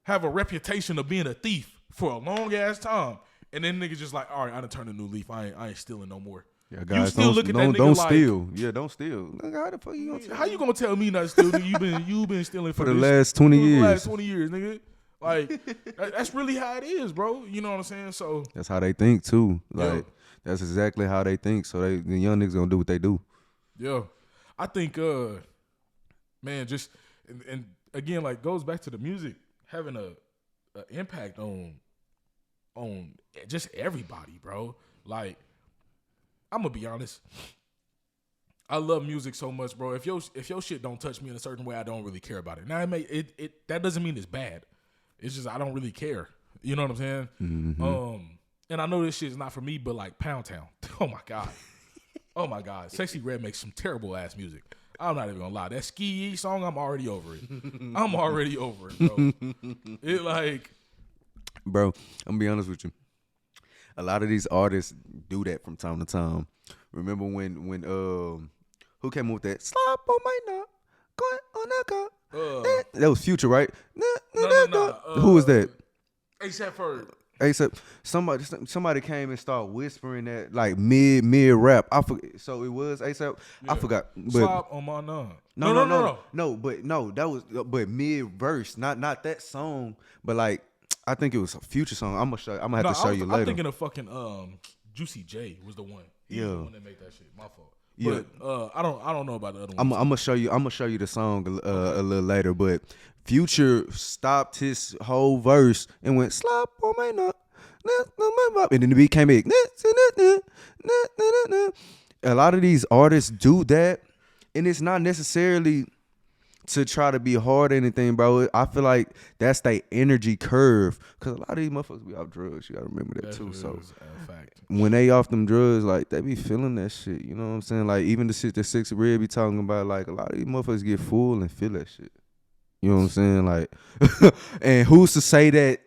have a reputation of being a thief for a long ass time, and then niggas just like, all right, I done turned a new leaf. I ain't stealing no more. Yeah, guys, you still look at that nigga don't like, steal. Yeah, don't steal. Nigga, how the fuck you gonna tell how you gonna tell me not to steal? Nigga, you been stealing for the this, last 20 for years. The last 20 years, nigga. Like that's really how it is, bro. You know what I'm saying? So that's how they think too. Like Yeah. that's exactly how they think. So the young niggas gonna do what they do. yeah, I think man, just and again, like goes back to the music having a impact on just everybody, bro. Like I'm gonna be honest, I love music so much, bro. If your shit don't touch me in a certain way, I don't really care about it. Now that doesn't mean it's bad. It's just I don't really care. You know what I'm saying? Mm-hmm. And I know this shit is not for me, but like Pound Town. Oh my god, Sexy Red makes some terrible ass music. I'm not even gonna lie. That Ski song, I'm already over it. I'm already over it, bro. It like, Bro, I'm gonna be honest with you. A lot of these artists do that from time to time. Remember when who came up with that slap on my knob, going on a car? That was Future, right? no. Who was that? A$AP Ferg. A$AP. Somebody came and started whispering that like mid rap. I forget. So it was A$AP. Yeah. I forgot. But Slap on my knob. No, that was mid verse, not that song, but like I think it was a Future song. I'm gonna have to show you later. I'm thinking of fucking Juicy J was the one. He was the one that made that shit. My fault. Yeah. But I don't know about the other I'm one. gonna show you the song a little later. But Future stopped his whole verse and went slap on my knob, and then the beat came in. A lot of these artists do that, and it's not necessarily to try to be hard or anything, bro. I feel like that's their energy curve. Cause a lot of these motherfuckers be off drugs. You gotta remember that too. So when they off them drugs, like they be feeling that shit. You know what I'm saying? Like even the shit that Sexy Red be talking about, like a lot of these motherfuckers get full and feel that shit. You know what I'm saying? Like, and who's to say that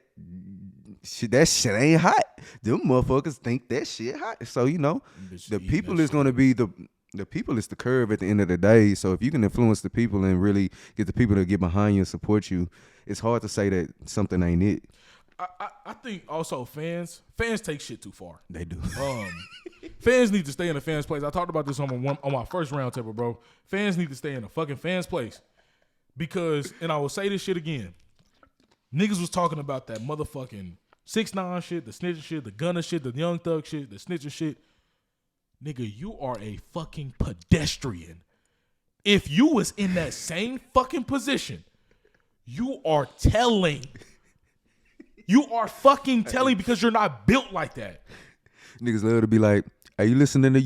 shit ain't hot? Them motherfuckers think that shit hot. So you know, the people is gonna be the people is the curve at the end of the day. So if you can influence the people and really get the people to get behind you and support you, it's hard to say that something ain't it. I think also fans take shit too far. They do. Fans need to stay in the fans' place. I talked about this on my first round table, bro. Fans need to stay in the fucking fans' place. Because, and I will say this shit again, niggas was talking about that motherfucking 6ix9ine shit, the snitching shit, the gunner shit, the Young Thug shit, the snitching shit. Nigga, you are a fucking pedestrian. If you was in that same fucking position, you are telling. You are fucking telling because you're not built like that. Niggas love to be like, "Are you listening to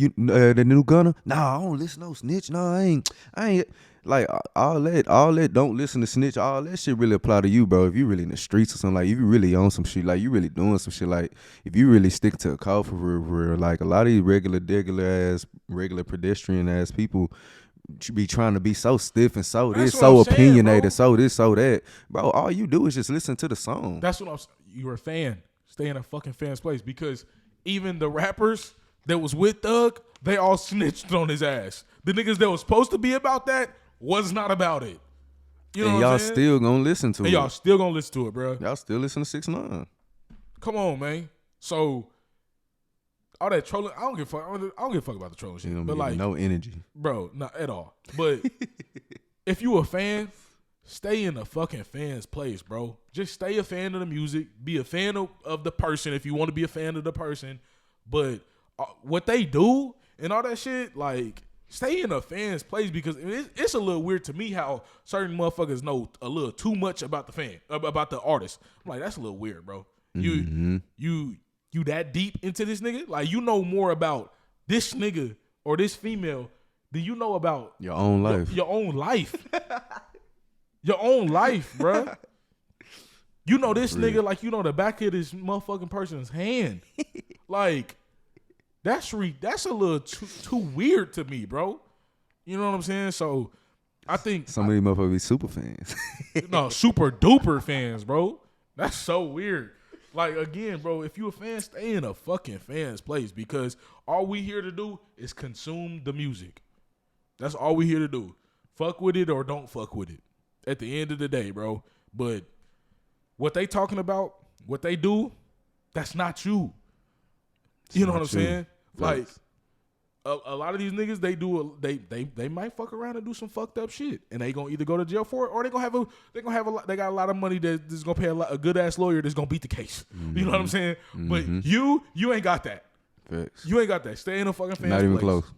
the new Gunna?" Nah, I don't listen to no Snitch. No, I ain't. Like all that. Don't listen to Snitch. All that shit really apply to you, bro. If you really in the streets or something, like if you really on some shit, like you really doing some shit, like if you really stick to a call for real, like a lot of these regular pedestrian ass people be trying to be so stiff and so That's this, what so I'm saying, opinionated, bro. so this, so that, bro. All you do is just listen to the song. That's what I'm saying. You're a fan. Stay in a fucking fan's place because even the rappers that was with Thug, they all snitched on his ass. The niggas that was supposed to be about that was not about it. You know and what y'all I'm saying? still gonna listen to and it. y'all still gonna listen to it, bro. Y'all still listen to 6ix9ine. Come on, man. So all that trolling, I don't give a fuck. I don't give a fuck about the trolling shit. You But like, no energy. bro, not at all. But if you a fan, stay in the fucking fan's place, bro. Just stay a fan of the music. Be a fan of the person if you want to be a fan of the person. But what they do and all that shit, like, stay in a fan's place because it's a little weird to me how certain motherfuckers know a little too much about the fan, about the artist. I'm like, that's a little weird, bro. You that deep into this nigga? Like, you know more about this nigga or this female than you know about Your own life. Your own life. Your own life, bro. You know this nigga like you know the back of this motherfucking person's hand. Like, that's a little too weird to me, bro. You know what I'm saying? So I think some of these motherfuckers be super fans. no, super duper fans, bro. That's so weird. Like, again, bro, if you a fan, stay in a fucking fan's place because all we here to do is consume the music. That's all we here to do. Fuck with it or don't fuck with it at the end of the day, bro. But what they talking about, what they do, that's not you. You know what I'm saying? Like, a lot of these niggas, they might fuck around and do some fucked up shit, and they gonna either go to jail for it or they got a lot of money that's gonna pay a good ass lawyer that's gonna beat the case. Mm-hmm. You know what I'm saying? Mm-hmm. But you ain't got that. Facts. You ain't got that. Stay in a fucking fan's Not even place. Close.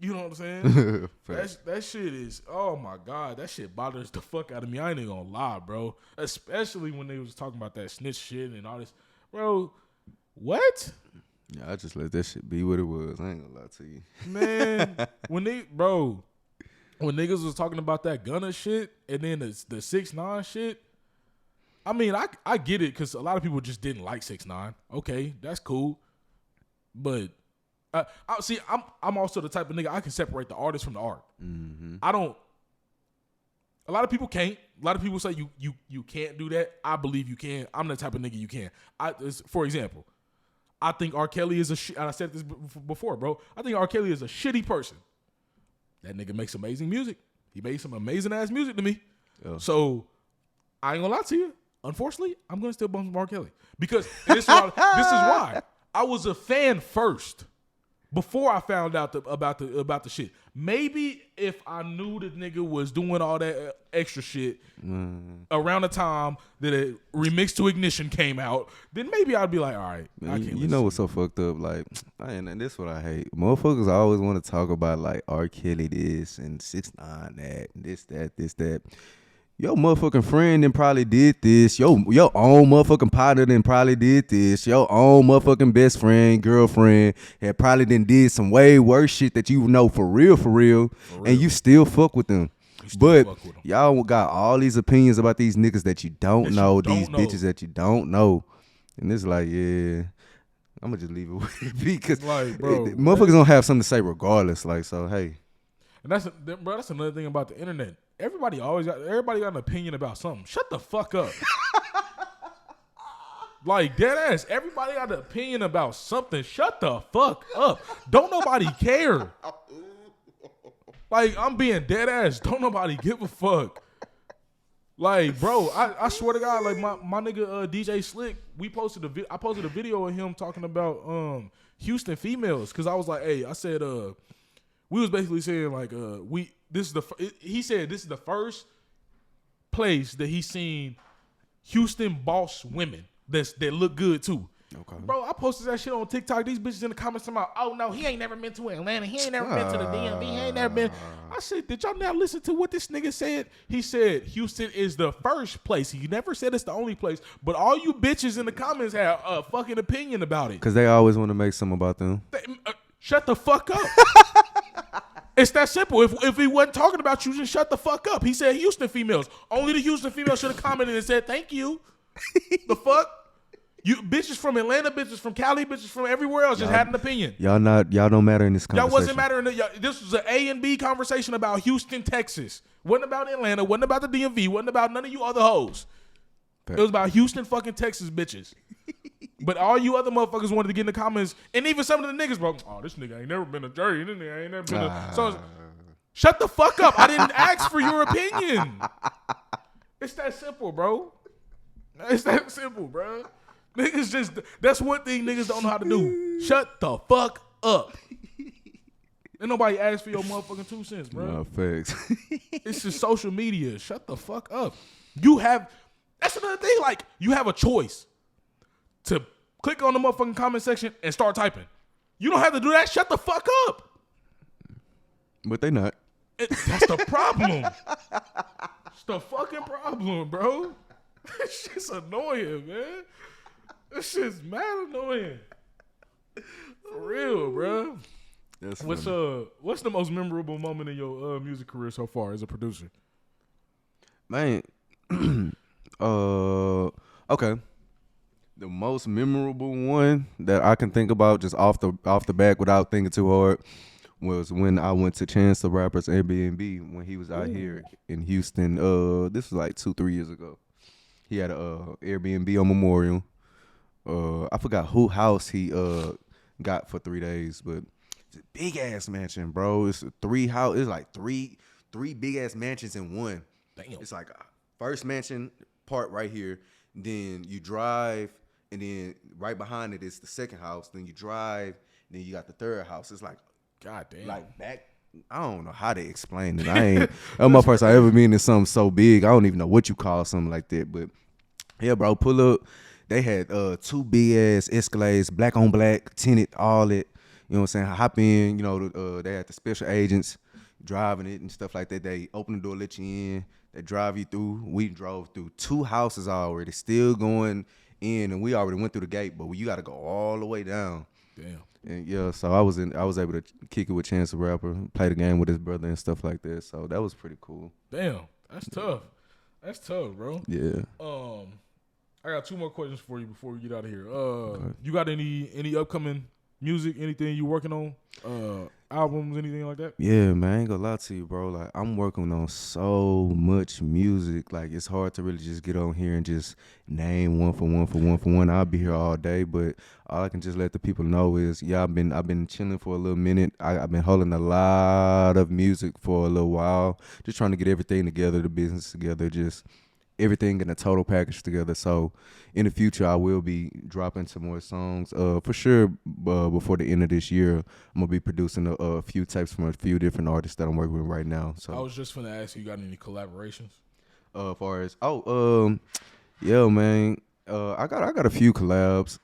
You know what I'm saying? that shit is, oh my God, that shit bothers the fuck out of me. I ain't even gonna lie, bro. Especially when they was talking about that snitch shit and all this, bro. What? Yeah, I just let that shit be what it was. I ain't gonna lie to you. Man, when niggas was talking about that Gunna shit and then the 6ix9ine shit, I mean, I get it because a lot of people just didn't like 6ix9ine. Okay, that's cool. But I'm also the type of nigga I can separate the artist from the art. Mm-hmm. A lot of people can't. A lot of people say you can't do that. I believe you can. I'm the type of nigga you can. For example, I think R. Kelly is and I said this before, bro. I think R. Kelly is a shitty person. That nigga makes amazing music. He made some amazing ass music to me. Yeah. So I ain't gonna lie to you. Unfortunately, I'm gonna still bump R. Kelly because this is why I was a fan first before I found out about the shit. Maybe if I knew the nigga was doing all that extra shit around the time that a Remix to Ignition came out, then maybe I'd be like, all right, man, I can't. You know what's so fucked up? Like, and this is what I hate. Motherfuckers always want to talk about like R. Kelly this and 6ix9ine that and this that. Your motherfucking friend then probably did this. Your own motherfucking partner then probably did this. Your own motherfucking best friend, girlfriend had probably then did some way worse shit that you know for real. And you still fuck with them. But y'all got all these opinions about these niggas that you don't know, these bitches that you don't know. And it's like, yeah, I'm gonna just leave it with it because like, bro, motherfuckers don't have something to say regardless. Like, so hey. And that's another thing about the internet. Everybody got an opinion about something. Shut the fuck up. Like, dead ass. Everybody got an opinion about something. Shut the fuck up. Don't nobody care. Like, I'm being dead ass. Don't nobody give a fuck. Like, bro, I swear to God, like my nigga DJ Slick, I posted a video of him talking about Houston females because I was like, hey, I said we was basically saying like he said this is the first place that he's seen Houston boss women that look good too. Okay. Bro, I posted that shit on TikTok. These bitches in the comments talking about, oh no, he ain't never been to Atlanta. He ain't never been to the DMV. He ain't never been. I said, did y'all now listen to what this nigga said? He said Houston is the first place. He never said it's the only place. But all you bitches in the comments have a fucking opinion about it. Because they always want to make something about them. Shut the fuck up. It's that simple. If he wasn't talking about you, just shut the fuck up. He said Houston females. Only the Houston females should have commented and said thank you. The fuck? You bitches from Atlanta, bitches from Cali, bitches from everywhere else just had an opinion. Y'all don't matter in this conversation. Y'all wasn't mattering. This was an A and B conversation about Houston, Texas. Wasn't about Atlanta. Wasn't about the DMV. Wasn't about none of you other hoes. It was about Houston, fucking Texas bitches. But all you other motherfuckers wanted to get in the comments, and even some of the niggas, bro. Oh, this nigga ain't never been to Jersey. This nigga ain't never been to. So shut the fuck up. I didn't ask for your opinion. It's that simple, bro. It's that simple, bro. Niggas just, that's one thing niggas don't know how to do. Shut the fuck up. Ain't nobody asked for your motherfucking 2 cents, bro. No, facts. It's just social media. Shut the fuck up. That's another thing, like, you have a choice to click on the motherfucking comment section and start typing. You don't have to do that. Shut the fuck up. But they not. That's the problem. It's the fucking problem, bro. This shit's annoying, man. This shit's mad annoying. For real, bro. That's what's the most memorable moment in your music career so far as a producer? Man, okay. The most memorable one that I can think about just off the back without thinking too hard was when I went to Chance the Rapper's Airbnb when he was out here in Houston. This was like 2-3 years ago. He had a Airbnb on Memorial. I forgot who house he got for 3 days, but it's a big ass mansion, bro. It's It's like three big ass mansions in one. Damn. It's like a first mansion part right here. Then you drive, and then right behind it is the second house. Then you drive, and then you got the third house. It's like, goddamn, like back. I don't know how to explain it. That's my first I ever been in something so big. I don't even know what you call something like that. But yeah, bro, pull up. They had 2 big ass Escalades, black on black, tinted, all it. You know what I'm saying? Hop in. You know, they had the special agents driving it and stuff like that. They open the door, let you in. They drive you through. We drove through 2 houses already, still going in, and we already went through the gate, but you got to go all the way down. Damn. And yeah, so I was able to kick it with Chance the Rapper, play the game with his brother and stuff like that. So that was pretty cool. Damn, that's tough. That's tough, bro. Yeah. I got 2 more questions for you before we get out of here. You got any upcoming music, anything you working on? Albums, anything like that? Yeah, man, I ain't gonna lie to you, bro. Like, I'm working on so much music. Like, it's hard to really just get on here and just name one for one. I'll be here all day, but all I can just let the people know is, yeah, I've been chilling for a little minute. I've been holding a lot of music for a little while, just trying to get everything together, the business together, just everything in a total package together. So in the future, I will be dropping some more songs. For sure, before the end of this year, I'm gonna be producing a few tapes from a few different artists that I'm working with right now. So I was just gonna ask you got any collaborations? Yeah, man. I got a few collabs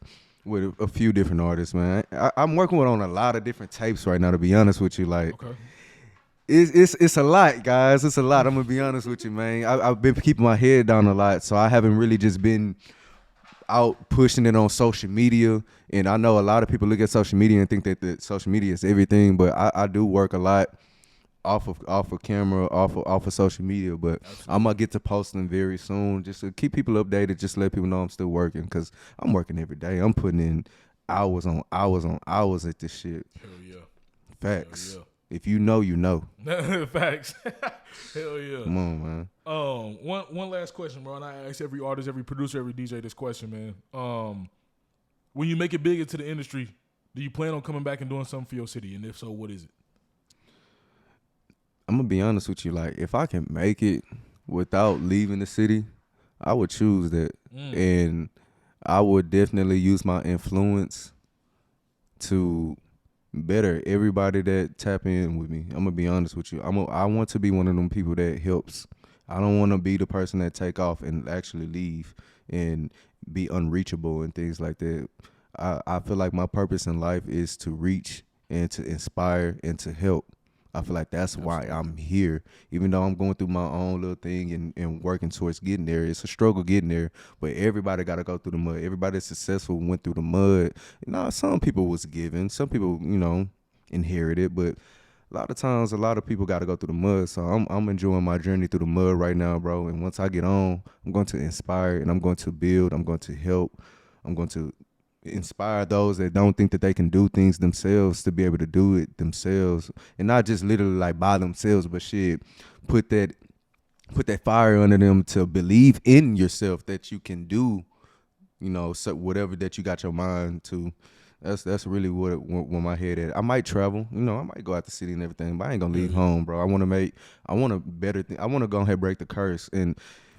with a few different artists, man. I'm working on a lot of different tapes right now, to be honest with you. Like, okay. It's a lot, guys. It's a lot. I'm gonna be honest with you, man. I've been keeping my head down a lot, so I haven't really just been out pushing it on social media. And I know a lot of people look at social media and think that social media is everything, but I do work a lot off of camera, off of social media. But absolutely. I'm gonna get to posting very soon, just to keep people updated, just to let people know I'm still working, because I'm working every day. I'm putting in hours on hours on hours at this shit. Hell yeah. Facts. Hell yeah. If you know, you know. Facts. Hell yeah. Come on, man. One last question, bro. And I ask every artist, every producer, every DJ this question, man. When you make it big into the industry, do you plan on coming back and doing something for your city? And if so, what is it? I'm gonna be honest with you. Like, if I can make it without leaving the city, I would choose that. And I would definitely use my influence to better everybody that tap in with me. I'm gonna be honest with you. I want to be one of them people that helps. I don't want to be the person that take off and actually leave and be unreachable and things like that. I feel like my purpose in life is to reach and to inspire and to help. I feel like that's why I'm here. Even though I'm going through my own little thing and working towards getting there. It's a struggle getting there, but everybody got to go through the mud. Everybody that's successful went through the mud. Some people was given. Some people, inherited, but a lot of times, a lot of people got to go through the mud. So I'm enjoying my journey through the mud right now, bro. And once I get on, I'm going to inspire and I'm going to build. I'm going to help. I'm going to inspire those that don't think that they can do things themselves to be able to do it themselves, and not just literally like by themselves, but shit, put that fire under them to believe in yourself that you can do, so whatever that you got your mind to. That's really what my head at. I might travel, I might go out the city and everything, but I ain't gonna leave home, bro. I want to go ahead and break the curse. And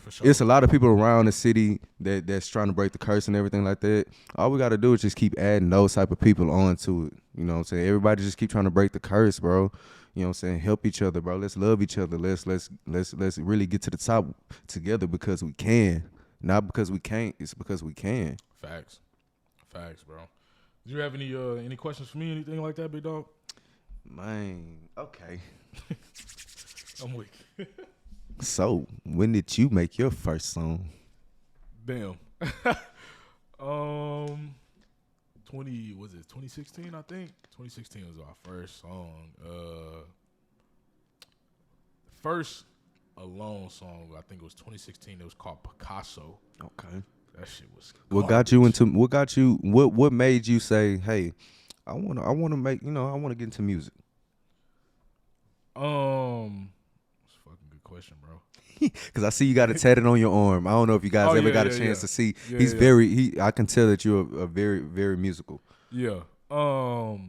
sure. It's a lot of people around the city that's trying to break the curse and everything like that. All we got to do is just keep adding those type of people onto it. You know what I'm saying? Everybody just keep trying to break the curse, bro. You know what I'm saying? Help each other, bro. Let's love each other. Let's really get to the top together because we can. Not because we can't. It's because we can. Facts, bro. Do you have any questions for me? Anything like that, big dog? Man, okay. I'm weak. So, when did you make your first song? Damn. 2016, I think. 2016 was our first song. First alone song, I think it was 2016. It was called Picasso. Okay. That shit was garbage. What made you say, "Hey, I want to get into music"? Question, bro. Because I see you got it tatted on your arm. I don't know if you guys ever got a chance to see. He's very. I can tell that you're a very, very musical. Yeah. Bro,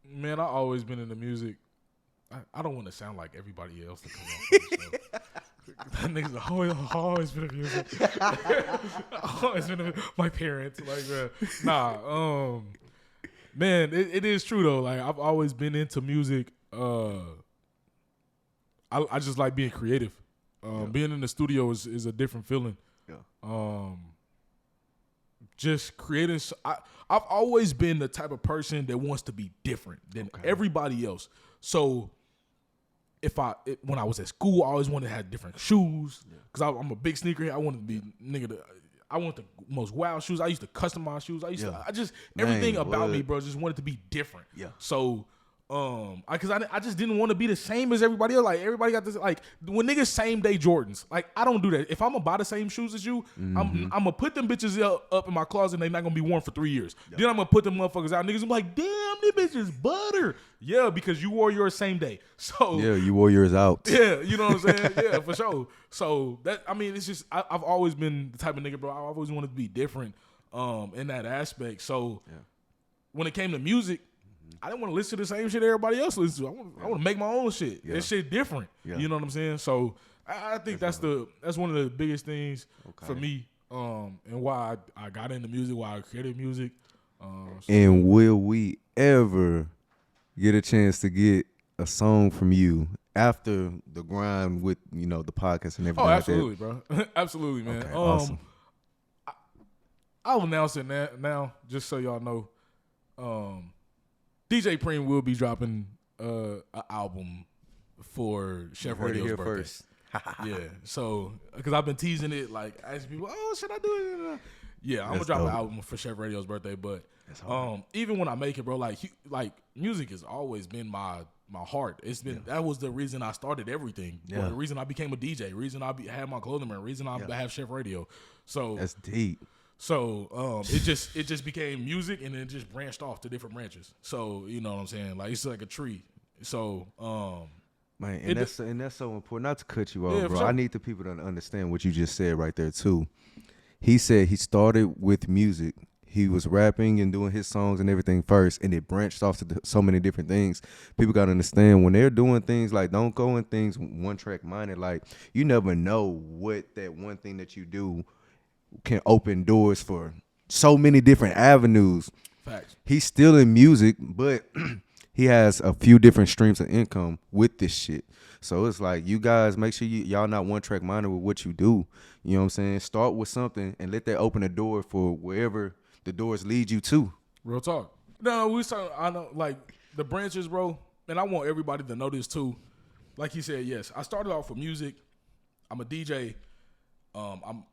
man, I always been into music. I don't want to sound like everybody else that comes on the show. That nigga's always been in music. Always been my parents. Like, man, it is true though. Like, I've always been into music. I just like being creative. Being in the studio is a different feeling. Yeah. Just creating. I've always been the type of person that wants to be different than everybody else. So when I was at school, I always wanted to have different shoes because I'm a big sneakerhead. I wanted to be I want the most wild shoes. I used to customize shoes. Everything about me, bro, just wanted to be different. Yeah. So. Because I just didn't want to be the same as everybody else. Like, everybody got this, like, when niggas same day Jordans, like, I don't do that. If I'm gonna buy the same shoes as you, I'm gonna put them bitches up in my closet and they're not gonna be worn for 3 years. Yep. Then I'm gonna put them motherfuckers out. Niggas be like, damn, this bitch is butter. Yeah, because you wore yours same day. So yeah, you wore yours out. Yeah, you know what I'm saying? Yeah, for sure. So it's just I've always been the type of nigga, bro. I always wanted to be different in that aspect. So when it came to music, I didn't want to listen to the same shit everybody else listens to. I want to make my own shit. Yeah. That shit different. Yeah. You know what I'm saying? So I think that's one of the biggest things for me, and why I got into music, why I created music. And will we ever get a chance to get a song from you after the grind with the podcast and everything? Oh, absolutely, bro. Absolutely, man. Okay, awesome. I'll announce it now, just so y'all know. DJ Preme will be dropping an album for Chef Radio's birthday. First. Yeah, so because I've been teasing it, like asking people, "Oh, should I do it?" Yeah, I'm gonna drop an album for Chef Radio's birthday. But even when I make it, bro, like music has always been my heart. It's been that was the reason I started everything. Yeah. The reason I became a DJ. Reason I had my clothing brand. Reason I have Chef Radio. So that's deep. So it just became music, and then it just branched off to different branches. So you know what I'm saying? Like, it's like a tree. So man, and that's so important. Not to cut you off, bro. Sure. I need the people to understand what you just said right there too. He said he started with music. He was rapping and doing his songs and everything first, and it branched off to so many different things. People got to understand when they're doing things, like, don't go in things one track minded. Like, you never know what that one thing that you do can open doors for so many different avenues. Facts. He's still in music, but he has a few different streams of income with this shit. So it's like, you guys make sure y'all not one track minded with what you do. You know what I'm saying? Start with something and let that open the door for wherever the doors lead you to. Real talk. No, I know, like, the branches, bro, and I want everybody to know this too. Like he said, yes, I started off with music. I'm a DJ. I'm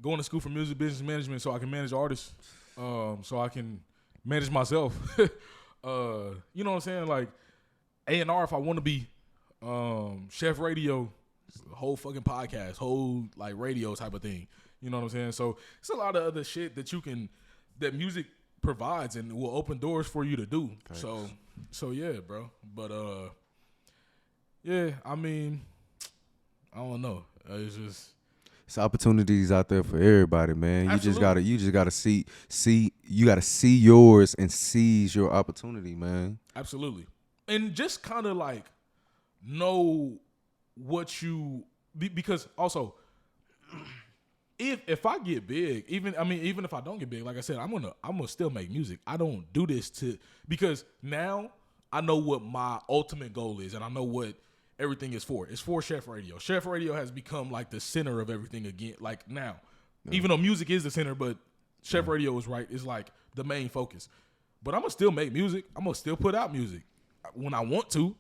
going to school for music business management so I can manage artists, so I can manage myself. You know what I'm saying? Like, A&R if I want to be, Chef Radio, whole fucking podcast, whole like radio type of thing. You know what I'm saying? So it's a lot of other shit that music provides and will open doors for you to do. Thanks. So yeah, bro. But yeah, I mean, I don't know. It's just opportunities out there for everybody, man. Absolutely. You just gotta see you gotta see yours and seize your opportunity, man. Absolutely. And just kind of like know what you because also if I get big, even if I don't get big, like I said, I'm gonna still make music. I don't do this because now I know what my ultimate goal is, and I know what everything is for. It's for Chef Radio. Chef Radio has become like the center of everything again. Like now, even though music is the center, but Chef Radio is like the main focus. But I'm gonna still make music. I'm gonna still put out music when I want to.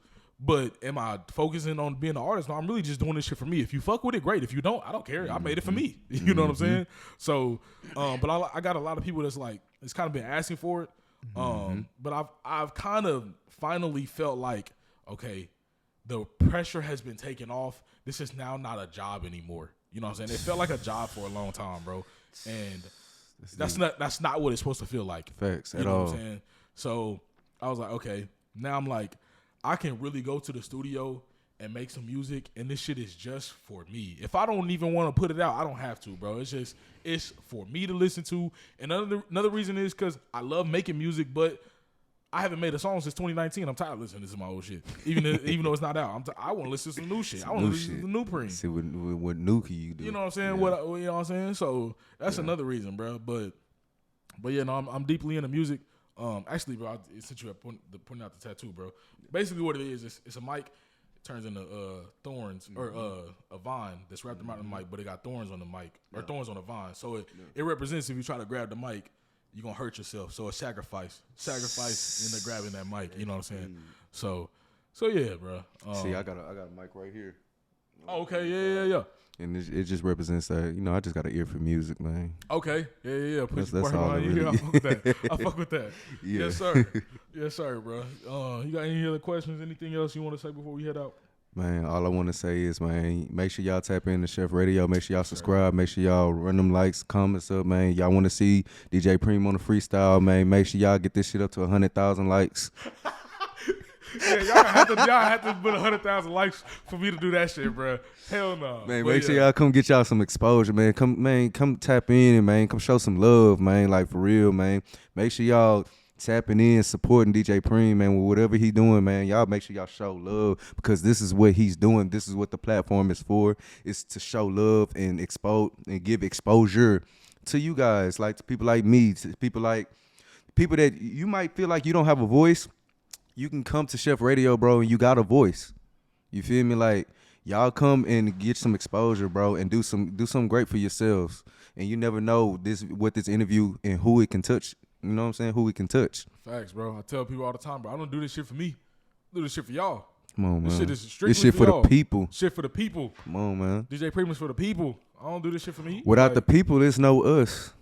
But am I focusing on being an artist? No, I'm really just doing this shit for me. If you fuck with it, great. If you don't, I don't care. I made it for me. You know what I'm saying? So, but I got a lot of people that's like, it's kind of been asking for it. But I've kind of finally felt like, okay, the pressure has been taken off. This is now not a job anymore. You know what I'm saying? It felt like a job for a long time, bro. And that's not what it's supposed to feel like. Facts at all. You know what I'm saying? So I was like, okay, now I'm like, I can really go to the studio and make some music, and this shit is just for me. If I don't even want to put it out, I don't have to, bro. It's for me to listen to. And another reason is because I love making music, but I haven't made a song since 2019. I'm tired of listening to my old shit, even though it's not out. I want to listen to some new shit. I want to listen to the new Preme. See what new can you do? You know what I'm saying? Yeah. You know what I'm saying? So that's another reason, bro. But yeah, no, I'm deeply into music. Actually, bro, since you have pointing out the tattoo, bro. Basically, what it is, it's a mic. It turns into thorns or a vine that's wrapped around the mic, but it got thorns on the mic or thorns on the vine. So it represents if you try to grab the mic, you're gonna hurt yourself. So a sacrifice into grabbing that mic. You know what I'm saying? So yeah, bro. See, I got a mic right here. Oh, okay, yeah. And it just represents that, I just got an ear for music, man. Okay, yeah. That's all it really I fuck with that. I fuck with that. Yeah. Yes, sir, bro. You got any other questions? Anything else you want to say before we head out? Man, all I want to say is, man, make sure y'all tap into Chef Radio. Make sure y'all subscribe. Make sure y'all run them likes, comments up, man. Y'all want to see DJ Preme on the freestyle, man. Make sure y'all get this shit up to 100,000 likes. Yeah, y'all have to put 100,000 likes for me to do that shit, bro. Hell no. Man, make sure y'all come get y'all some exposure, man. Come tap in and, man, come show some love, man. Like, for real, man. Make sure y'all tapping in, supporting DJ Preme, man, with whatever he doing, man. Y'all make sure y'all show love because this is what he's doing. This is what the platform is for. It's to show love and give exposure to you guys, like to people like me, to people that you might feel like you don't have a voice. You can come to Chef Radio, bro, and you got a voice. You feel me? Like, y'all come and get some exposure, bro, and do something great for yourselves. And you never know what this interview and who it can touch. You know what I'm saying? Who it can touch. Facts, bro. I tell people all the time, bro, I don't do this shit for me. I do this shit for y'all. Come on, man. This shit is strictly this shit for y'all. the people. Shit for the people. Come on, man. DJ Preme is for the people. I don't do this shit for me. Without the people, there's no us.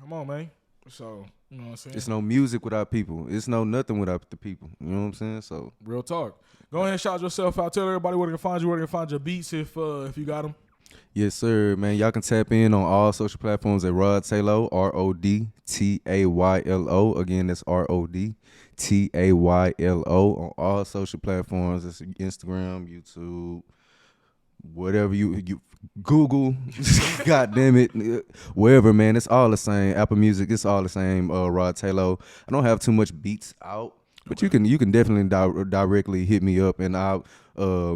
Come on, man. So, you know what I'm saying? It's no music without people. It's no nothing without the people. You know what I'm saying? So real talk. Go ahead and shout yourself out. Tell everybody where they can find you, where they can find your beats if you got them. Yes, sir, man. Y'all can tap in on all social platforms at Rodtaylo, RODTAYLO. Again, that's RODTAYLO on all social platforms. It's Instagram, YouTube, whatever you Google, God damn it, wherever, man, it's all the same. Apple Music, it's all the same. Rodtaylo. I don't have too much beats out, but you can definitely directly hit me up, and I'll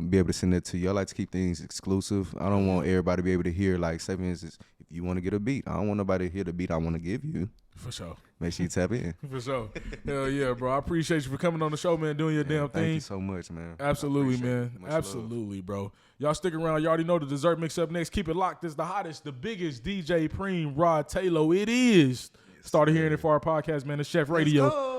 be able to send it to you. I like to keep things exclusive. I don't want everybody to be able to hear, like, say for instance, if you want to get a beat. I don't want nobody to hear the beat I want to give you. For sure. Make sure you tap in. For sure. Hell yeah, bro. I appreciate you for coming on the show, man, doing your damn thing. Thank you so much, man. Absolutely, man. Much Absolutely, bro. Y'all stick around. You already know the dessert mix up next. Keep it locked. It's the hottest, the biggest DJ Preme, Rodtaylo. It is. Started hearing it for our podcast, man. The Chef Radio.